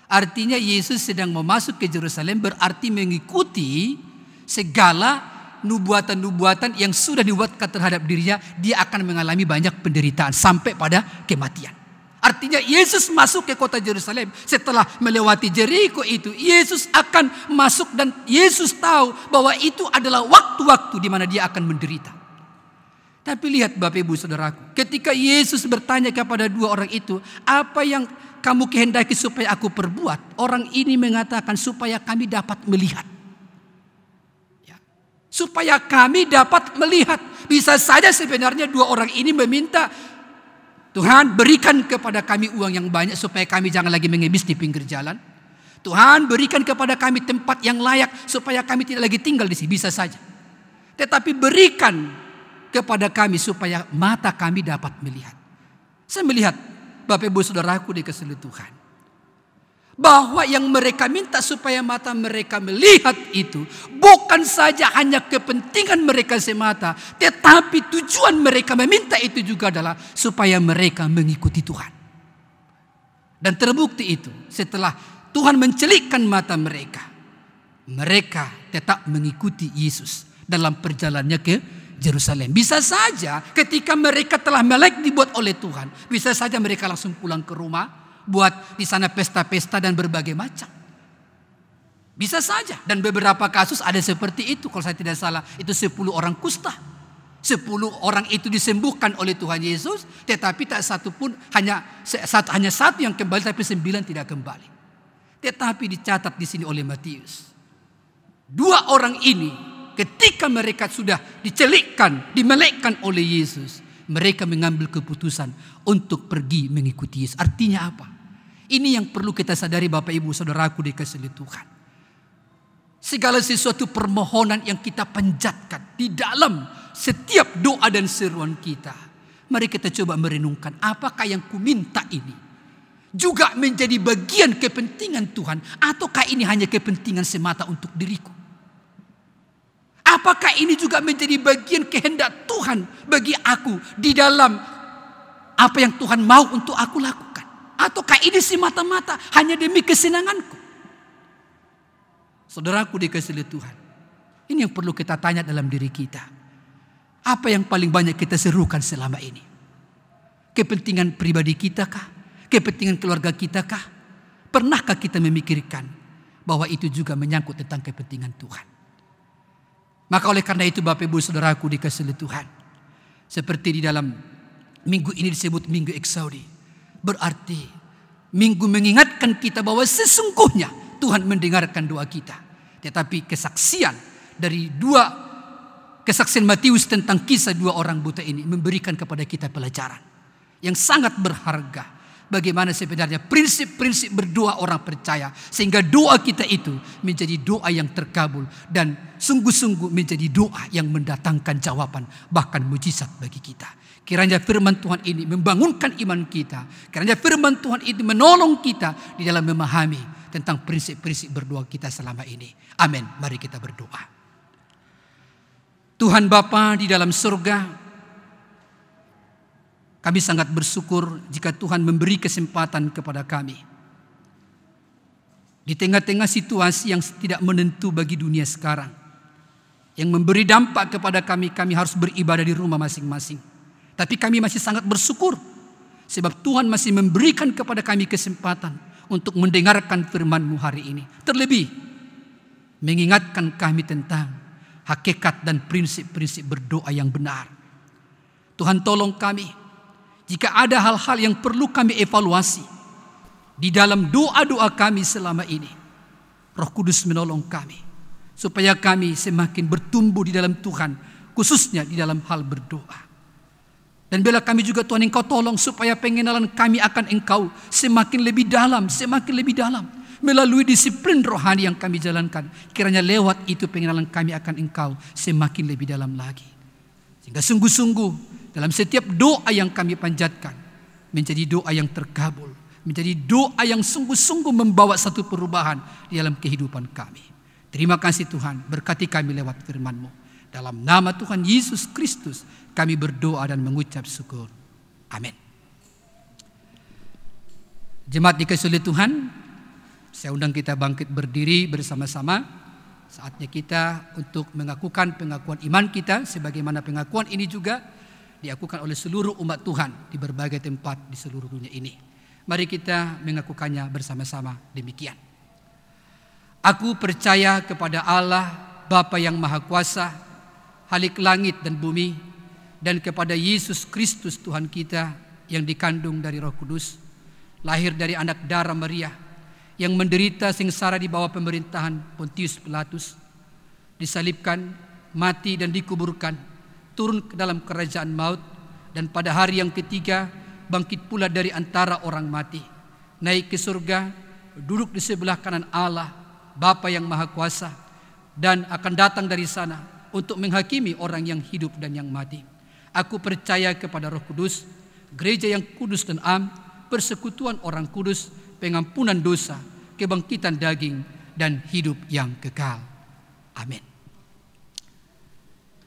Artinya Yesus sedang memasuk ke Yerusalem, berarti mengikuti segala nubuatan-nubuatan yang sudah dibuatkan terhadap dirinya. Dia akan mengalami banyak penderitaan sampai pada kematian. Artinya Yesus masuk ke kota Yerusalem setelah melewati Jeriko itu. Yesus akan masuk dan Yesus tahu bahwa itu adalah waktu-waktu di mana dia akan menderita. Tapi lihat Bapak Ibu Saudaraku, ketika Yesus bertanya kepada 2 orang itu, apa yang kamu kehendaki supaya aku perbuat? Orang ini mengatakan supaya kami dapat melihat. Ya. Supaya kami dapat melihat. Bisa saja sebenarnya 2 orang ini meminta, Tuhan berikan kepada kami uang yang banyak supaya kami jangan lagi mengemis di pinggir jalan. Tuhan berikan kepada kami tempat yang layak supaya kami tidak lagi tinggal di sini. Bisa saja. Tetapi berikan kepada kami supaya mata kami dapat melihat. Saya melihat Bapak Ibu Saudaraku dikasihi Tuhan, bahwa yang mereka minta supaya mata mereka melihat itu bukan saja hanya kepentingan mereka semata, tetapi tujuan mereka meminta itu juga adalah supaya mereka mengikuti Tuhan. Dan terbukti itu setelah Tuhan mencelikkan mata mereka, mereka tetap mengikuti Yesus dalam perjalanannya ke Yerusalem. Bisa saja ketika mereka telah melek dibuat oleh Tuhan, bisa saja mereka langsung pulang ke rumah, buat di sana pesta-pesta dan berbagai macam. Bisa saja. Dan beberapa kasus ada seperti itu. Kalau saya tidak salah itu 10 orang kusta. 10 orang itu disembuhkan oleh Tuhan Yesus, tetapi tak satu pun, hanya satu yang kembali, tapi 9 tidak kembali. Tetapi dicatat di sini oleh Matius, 2 orang ini ketika mereka sudah dimelekkan oleh Yesus, mereka mengambil keputusan untuk pergi mengikuti Yesus. Artinya apa? Ini yang perlu kita sadari Bapak Ibu Saudaraku dikasihi Tuhan. Segala sesuatu permohonan yang kita panjatkan di dalam setiap doa dan seruan kita, mari kita coba merenungkan, apakah yang kuminta ini juga menjadi bagian kepentingan Tuhan, ataukah ini hanya kepentingan semata untuk diriku? Apakah ini juga menjadi bagian kehendak Tuhan bagi aku di dalam apa yang Tuhan mau untuk aku lakukan? Ataukah ini semata-mata hanya demi kesenanganku? Saudaraku dikasihi Tuhan, ini yang perlu kita tanya dalam diri kita. Apa yang paling banyak kita serukan selama ini? Kepentingan pribadi kita kah? Kepentingan keluarga kita kah? Pernahkah kita memikirkan bahwa itu juga menyangkut tentang kepentingan Tuhan? Maka oleh karena itu Bapak Ibu Saudaraku dikasihi Tuhan, seperti di dalam minggu ini disebut Minggu Eksaudi, berarti minggu mengingatkan kita bahwa sesungguhnya Tuhan mendengarkan doa kita. Tetapi kesaksian dari kesaksian Matius tentang kisah 2 orang buta ini memberikan kepada kita pelajaran yang sangat berharga. Bagaimana sebenarnya prinsip-prinsip berdoa orang percaya, sehingga doa kita itu menjadi doa yang terkabul dan sungguh-sungguh menjadi doa yang mendatangkan jawaban, bahkan mujizat bagi kita. Kiranya firman Tuhan ini membangunkan iman kita. Kiranya firman Tuhan ini menolong kita di dalam memahami tentang prinsip-prinsip berdoa kita selama ini. Amin. Mari kita berdoa. Tuhan Bapa di dalam surga, kami sangat bersyukur jika Tuhan memberi kesempatan kepada kami. Di tengah-tengah situasi yang tidak menentu bagi dunia sekarang, yang memberi dampak kepada kami harus beribadah di rumah masing-masing. Tapi kami masih sangat bersyukur, sebab Tuhan masih memberikan kepada kami kesempatan untuk mendengarkan firman-Mu hari ini. Terlebih, mengingatkan kami tentang hakikat dan prinsip-prinsip berdoa yang benar. Tuhan tolong kami, jika ada hal-hal yang perlu kami evaluasi di dalam doa-doa kami selama ini, Roh Kudus menolong kami, supaya kami semakin bertumbuh di dalam Tuhan, khususnya di dalam hal berdoa. Dan bila kami juga Tuhan Engkau tolong supaya pengenalan kami akan Engkau semakin lebih dalam, melalui disiplin rohani yang kami jalankan. Kiranya lewat itu pengenalan kami akan Engkau semakin lebih dalam lagi. Sehingga sungguh-sungguh dalam setiap doa yang kami panjatkan menjadi doa yang terkabul, menjadi doa yang sungguh-sungguh membawa satu perubahan di dalam kehidupan kami. Terima kasih Tuhan, berkati kami lewat firman-Mu. Dalam nama Tuhan Yesus Kristus kami berdoa dan mengucap syukur. Amin. Jemaat dikasihi Tuhan, saya undang kita bangkit berdiri bersama-sama. Saatnya kita untuk mengakukan pengakuan iman kita, sebagaimana pengakuan ini juga diakukan oleh seluruh umat Tuhan di berbagai tempat di seluruh dunia ini. Mari kita mengakukannya bersama-sama demikian. Aku percaya kepada Allah Bapa yang Maha Kuasa, Khalik langit dan bumi, dan kepada Yesus Kristus Tuhan kita yang dikandung dari Roh Kudus, lahir dari anak darah Maria, yang menderita sengsara di bawah pemerintahan Pontius Pilatus, disalibkan, mati dan dikuburkan, turun ke dalam kerajaan maut, dan pada hari yang ketiga bangkit pula dari antara orang mati, naik ke surga, duduk di sebelah kanan Allah Bapa yang Maha Kuasa, dan akan datang dari sana untuk menghakimi orang yang hidup dan yang mati. Aku percaya kepada Roh Kudus, gereja yang kudus dan am, persekutuan orang kudus, pengampunan dosa, kebangkitan daging, dan hidup yang kekal. Amin.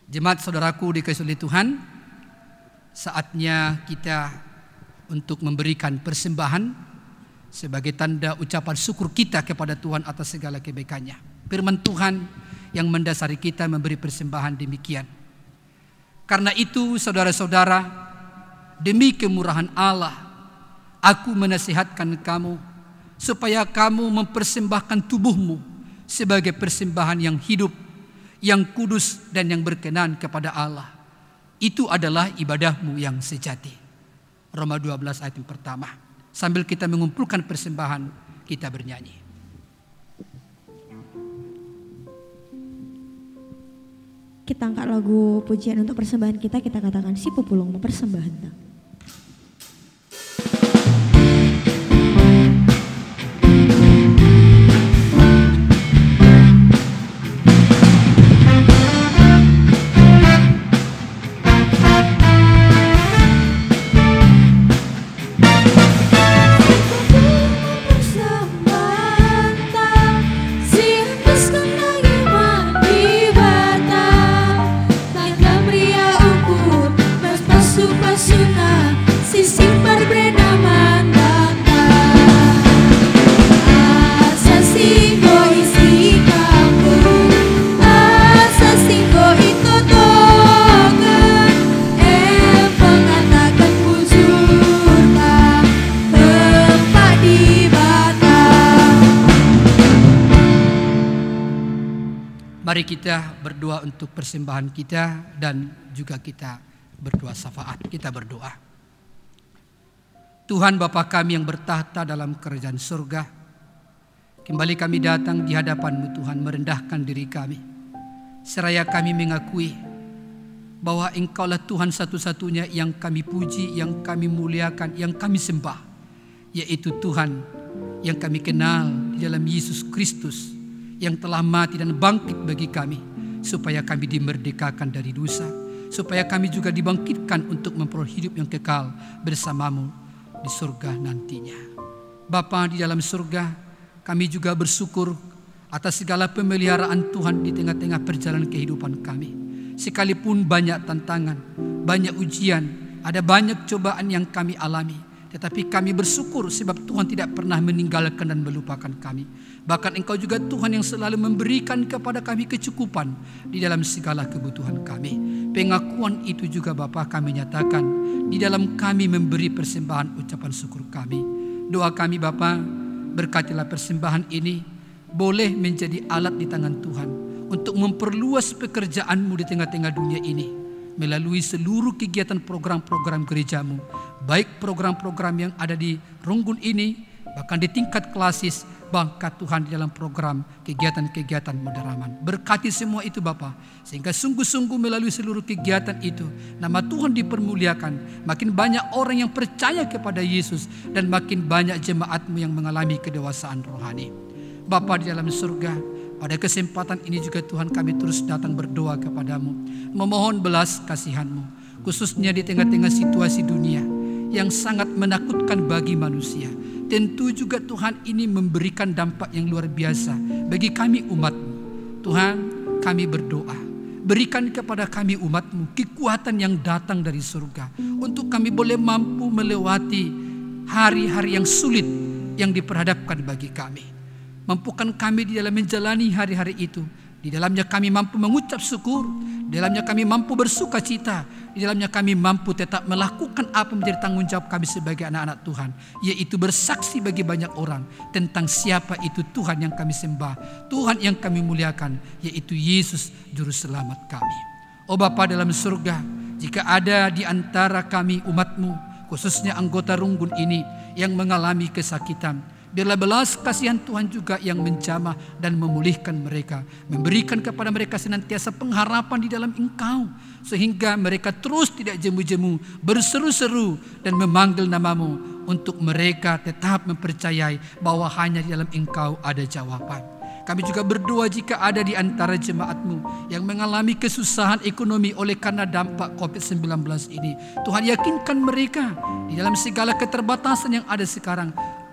Jemaat saudaraku dikasihi Tuhan, saatnya kita untuk memberikan persembahan sebagai tanda ucapan syukur kita kepada Tuhan atas segala kebaikannya. Firman Tuhan yang mendasari kita memberi persembahan demikian. Karena itu saudara-saudara, demi kemurahan Allah, aku menasihatkan kamu supaya kamu mempersembahkan tubuhmu sebagai persembahan yang hidup, yang kudus dan yang berkenan kepada Allah. Itu adalah ibadahmu yang sejati. Roma 12 ayat yang pertama. Sambil kita mengumpulkan persembahan, kita bernyanyi. Kita angkat lagu pujian untuk persembahan kita katakan si pepulung mempersembahkan. Mari kita berdoa untuk persembahan kita dan juga kita berdoa syafaat. Kita berdoa. Tuhan Bapa kami yang bertahta dalam kerajaan surga, kembali kami datang di hadapan-Mu Tuhan, merendahkan diri kami. Seraya kami mengakui bahwa Engkaulah Tuhan satu-satunya yang kami puji, yang kami muliakan, yang kami sembah, yaitu Tuhan yang kami kenal di dalam Yesus Kristus, yang telah mati dan bangkit bagi kami, supaya kami dimerdekakan dari dosa, supaya kami juga dibangkitkan untuk memperoleh hidup yang kekal bersama-Mu di surga nantinya. Bapa di dalam surga, kami juga bersyukur atas segala pemeliharaan Tuhan di tengah-tengah perjalanan kehidupan kami. Sekalipun banyak tantangan, banyak ujian, ada banyak cobaan yang kami alami, tetapi kami bersyukur sebab Tuhan tidak pernah meninggalkan dan melupakan kami. Bahkan Engkau juga Tuhan yang selalu memberikan kepada kami kecukupan di dalam segala kebutuhan kami. Pengakuan itu juga Bapa kami nyatakan di dalam kami memberi persembahan ucapan syukur kami. Doa kami Bapa, berkatilah persembahan ini boleh menjadi alat di tangan Tuhan untuk memperluas pekerjaan-Mu di tengah-tengah dunia ini, melalui seluruh kegiatan program-program gereja-Mu, baik program-program yang ada di Runggun ini, bahkan di tingkat klasis, bangkat Tuhan di dalam program kegiatan-kegiatan moderaman. Berkati semua itu Bapa, sehingga sungguh-sungguh melalui seluruh kegiatan itu nama Tuhan dipermuliakan, makin banyak orang yang percaya kepada Yesus, dan makin banyak jemaat-Mu yang mengalami kedewasaan rohani. Bapa di dalam surga, pada kesempatan ini juga Tuhan kami terus datang berdoa kepadamu, memohon belas kasihan-Mu, khususnya di tengah-tengah situasi dunia yang sangat menakutkan bagi manusia. Tentu juga Tuhan ini memberikan dampak yang luar biasa bagi kami umat-Mu. Tuhan, kami berdoa, berikan kepada kami umat-Mu kekuatan yang datang dari surga, untuk kami boleh mampu melewati hari-hari yang sulit yang diperhadapkan bagi kami. Mampukan kami di dalam menjalani hari-hari itu. Di dalamnya kami mampu mengucap syukur, di dalamnya kami mampu bersuka cita, di dalamnya kami mampu tetap melakukan apa menjadi tanggung jawab kami sebagai anak-anak Tuhan, yaitu bersaksi bagi banyak orang tentang siapa itu Tuhan yang kami sembah, Tuhan yang kami muliakan, yaitu Yesus Juru Selamat kami. Oh Bapa dalam surga, jika ada di antara kami umat-Mu, khususnya anggota Runggun ini yang mengalami kesakitan, biarlah belas kasihan Tuhan juga yang menjamah dan memulihkan mereka, memberikan kepada mereka senantiasa pengharapan di dalam Engkau, sehingga mereka terus tidak jemu-jemu, berseru-seru dan memanggil nama-Mu, untuk mereka tetap mempercayai bahwa hanya di dalam Engkau ada jawaban. Kami juga berdoa jika ada di antara jemaat-Mu yang mengalami kesusahan ekonomi oleh karena dampak COVID-19 ini, Tuhan yakinkan mereka di dalam segala keterbatasan yang ada sekarang,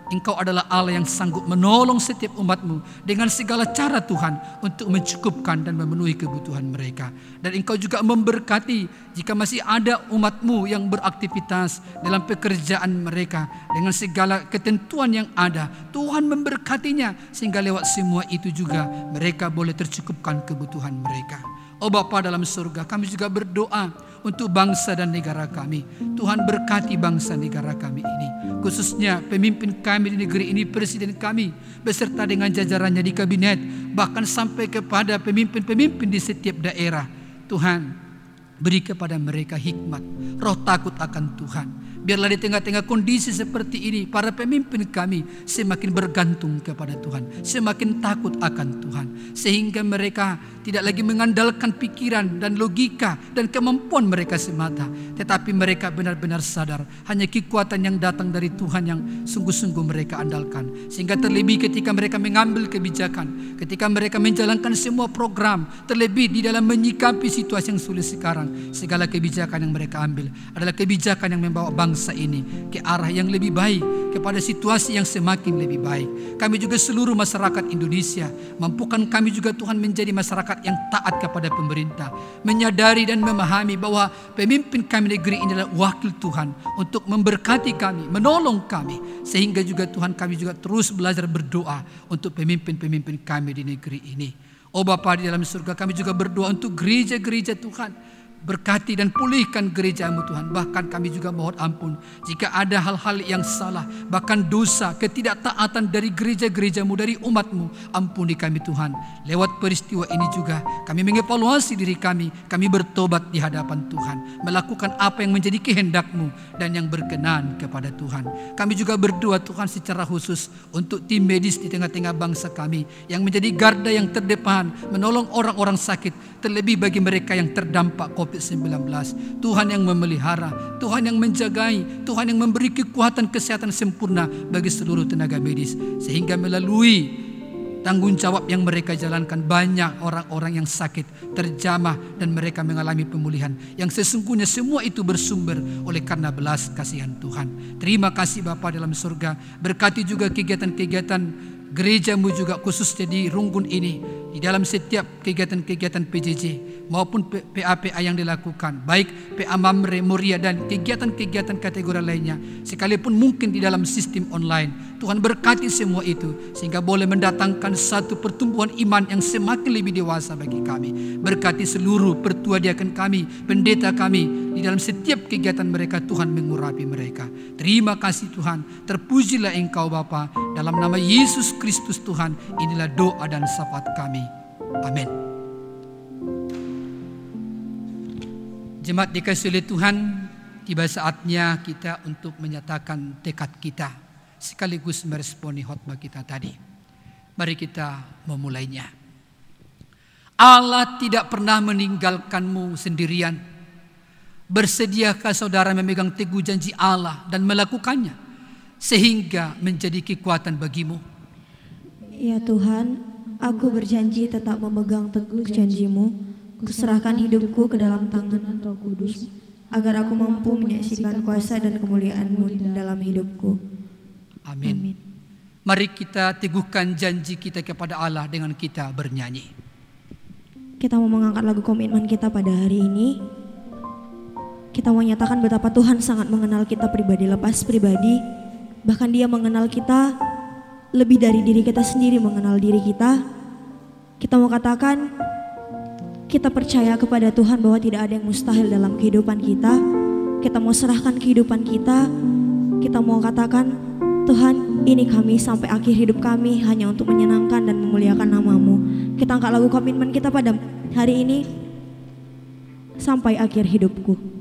Engkau adalah Allah yang sanggup menolong setiap umat-Mu dengan segala cara Tuhan, untuk mencukupkan dan memenuhi kebutuhan mereka. Dan Engkau juga memberkati jika masih ada umat-Mu yang beraktivitas dalam pekerjaan mereka, dengan segala ketentuan yang ada, Tuhan memberkatinya, sehingga lewat semua itu juga mereka boleh tercukupkan kebutuhan mereka. Oh Bapa dalam surga, kami juga berdoa untuk bangsa dan negara kami. Tuhan berkati bangsa negara kami ini, khususnya pemimpin kami di negeri ini, presiden kami, beserta dengan jajarannya di kabinet, bahkan sampai kepada pemimpin-pemimpin di setiap daerah. Tuhan, Beri kepada mereka hikmat, roh takut akan Tuhan. Biarlah di tengah-tengah kondisi seperti ini, para pemimpin kami semakin bergantung kepada Tuhan, semakin takut akan Tuhan, sehingga mereka tidak lagi mengandalkan pikiran dan logika dan kemampuan mereka semata, tetapi mereka benar-benar sadar hanya kekuatan yang datang dari Tuhan yang sungguh-sungguh mereka andalkan. Sehingga terlebih ketika mereka mengambil kebijakan, ketika mereka menjalankan semua program, terlebih di dalam menyikapi situasi yang sulit sekarang, segala kebijakan yang mereka ambil adalah kebijakan yang membawa bangsa ini ke arah yang lebih baik, kepada situasi yang semakin lebih baik. Kami juga seluruh masyarakat Indonesia, mampukan kami juga Tuhan menjadi masyarakat yang taat kepada pemerintah, menyadari dan memahami bahwa pemimpin kami negeri ini adalah wakil Tuhan untuk memberkati kami, menolong kami, sehingga juga Tuhan kami juga terus belajar berdoa untuk pemimpin-pemimpin kami di negeri ini. Oh Bapa di dalam surga, kami juga berdoa untuk gereja-gereja Tuhan. Berkati dan pulihkan gereja-Mu Tuhan. Bahkan kami juga mohon ampun jika ada hal-hal yang salah, bahkan dosa, ketidaktaatan dari gereja-gereja-Mu, dari umat-Mu. Ampuni kami Tuhan. Lewat peristiwa ini juga kami mengevaluasi diri kami bertobat di hadapan Tuhan, melakukan apa yang menjadi kehendak-Mu dan yang berkenan kepada Tuhan. Kami juga berdoa Tuhan secara khusus untuk tim medis di tengah-tengah bangsa kami, yang menjadi garda yang terdepan menolong orang-orang sakit, terlebih bagi mereka yang terdampak COVID-19. Tuhan yang memelihara, Tuhan yang menjagai, Tuhan yang memberi kekuatan kesehatan sempurna bagi seluruh tenaga medis, sehingga melalui tanggung jawab yang mereka jalankan, banyak orang-orang yang sakit terjamah dan mereka mengalami pemulihan, yang sesungguhnya semua itu bersumber oleh karena belas kasihan Tuhan. Terima kasih Bapa dalam surga. Berkati juga kegiatan-kegiatan gereja-Mu juga khususnya di Runggun ini, di dalam setiap kegiatan-kegiatan PJJ maupun PA-PA yang dilakukan, baik PA Mamre, Muria dan kegiatan-kegiatan kategori lainnya, sekalipun mungkin di dalam sistem online. Tuhan berkati semua itu sehingga boleh mendatangkan satu pertumbuhan iman yang semakin lebih dewasa bagi kami. Berkati seluruh pertua diaken kami, pendeta kami, di dalam setiap kegiatan mereka Tuhan mengurapi mereka. Terima kasih Tuhan. Terpujilah Engkau Bapa, dalam nama Yesus Kristus Tuhan. Inilah doa dan syafaat kami. Amin. Jemaat dikasihi oleh Tuhan, tiba saatnya kita untuk menyatakan tekad kita sekaligus meresponi khotbah kita tadi. Mari kita memulainya. Allah tidak pernah meninggalkanmu sendirian. Bersediakah saudara memegang teguh janji Allah dan melakukannya sehingga menjadi kekuatan bagimu? Ya Tuhan, aku berjanji tetap memegang teguh janji-Mu. Kuserahkan hidupku ke dalam tangan Roh Kudus, agar aku mampu menyaksikan kuasa dan kemuliaan-Mu dalam hidupku. Amin. Mari kita teguhkan janji kita kepada Allah dengan kita bernyanyi. Kita mau mengangkat lagu komitmen kita pada hari ini. Kita mau nyatakan betapa Tuhan sangat mengenal kita pribadi lepas pribadi. Bahkan Dia mengenal kita lebih dari diri kita sendiri mengenal diri kita. Kita mau katakan, kita percaya kepada Tuhan bahwa tidak ada yang mustahil dalam kehidupan kita. Kita mau serahkan kehidupan kita. Kita mau katakan, Tuhan, ini kami sampai akhir hidup kami hanya untuk menyenangkan dan memuliakan nama-Mu. Kita angkat lagu komitmen kita pada hari ini, sampai akhir hidupku.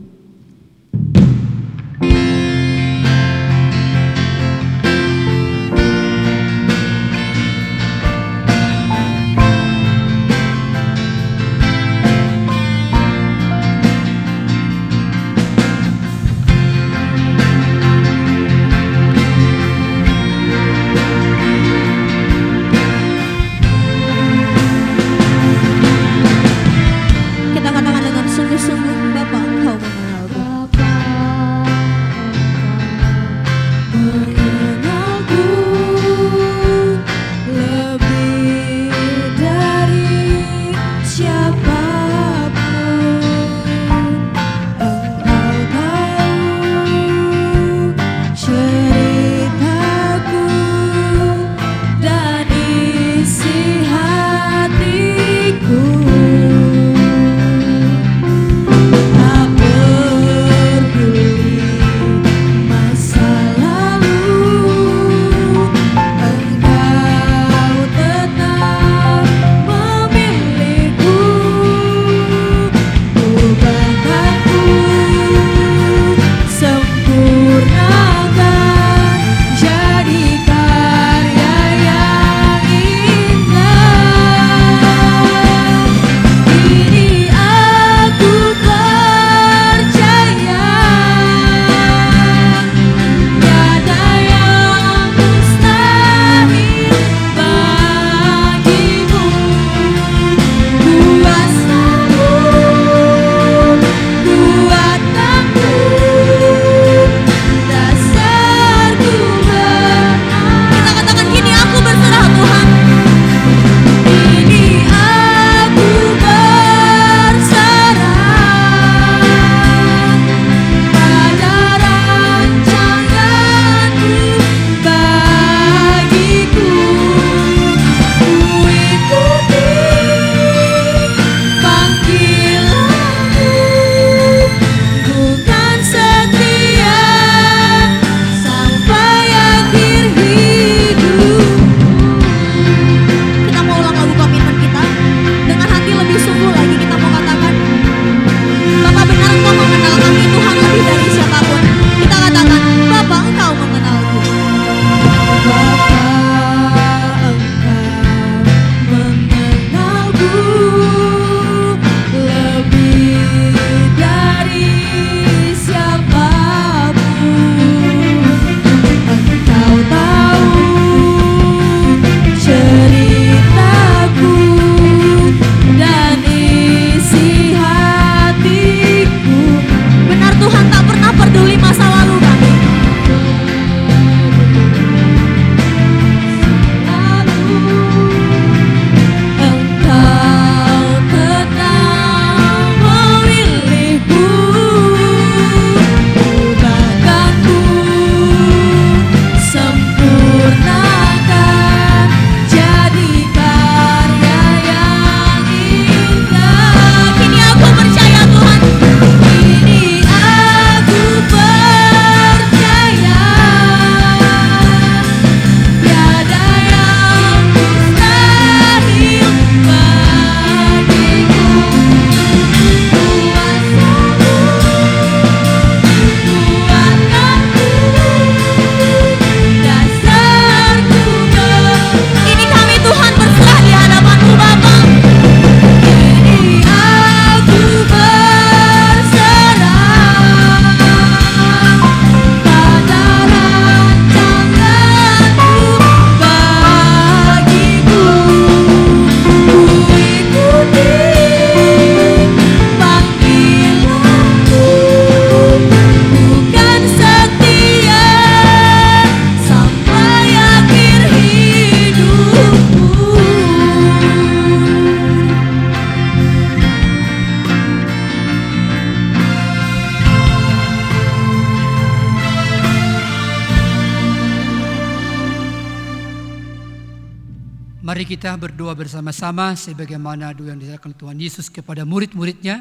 Mari kita berdoa bersama-sama sebagaimana doa yang diajarkan Tuhan Yesus kepada murid-muridnya,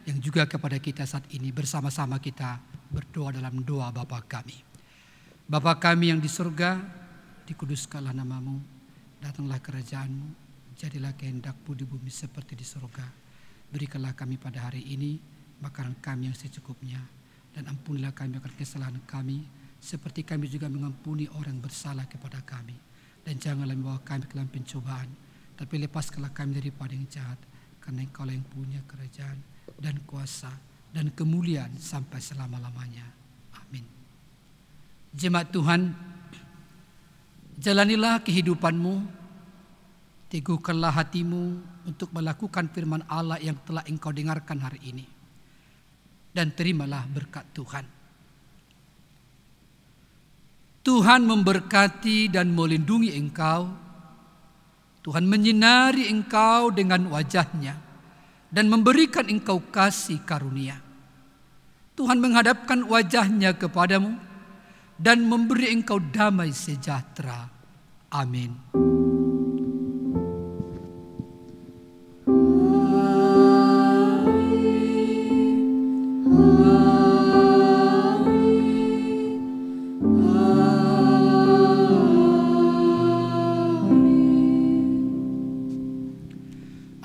yang juga kepada kita saat ini. Bersama-sama kita berdoa dalam doa Bapa kami. Bapa kami yang di surga, dikuduskanlah namamu, datanglah kerajaanmu, jadilah kehendak-Mu di bumi seperti di surga. Berikanlah kami pada hari ini makanan kami yang secukupnya, dan ampunilah kami akan kesalahan kami, seperti kami juga mengampuni orang bersalah kepada kami. Dan janganlah membawa kami ke dalam pencobaan, tapi lepaskanlah kami daripada yang jahat, karena Engkau yang punya kerajaan dan kuasa dan kemuliaan sampai selama-lamanya. Amin. Jemaat Tuhan, jalanilah kehidupanmu, teguhkanlah hatimu untuk melakukan firman Allah yang telah engkau dengarkan hari ini, dan terimalah berkat Tuhan. Tuhan memberkati dan melindungi engkau. Tuhan menyinari engkau dengan wajah-Nya dan memberikan engkau kasih karunia. Tuhan menghadapkan wajah-Nya kepadamu dan memberi engkau damai sejahtera. Amin.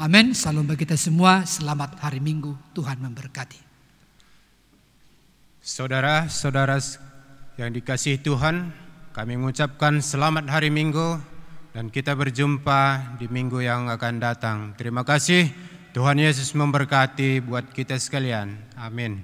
Amin. Salam bagi kita semua. Selamat hari Minggu. Tuhan memberkati. Saudara-saudara yang dikasihi Tuhan, kami mengucapkan selamat hari Minggu dan kita berjumpa di minggu yang akan datang. Terima kasih. Tuhan Yesus memberkati buat kita sekalian. Amin.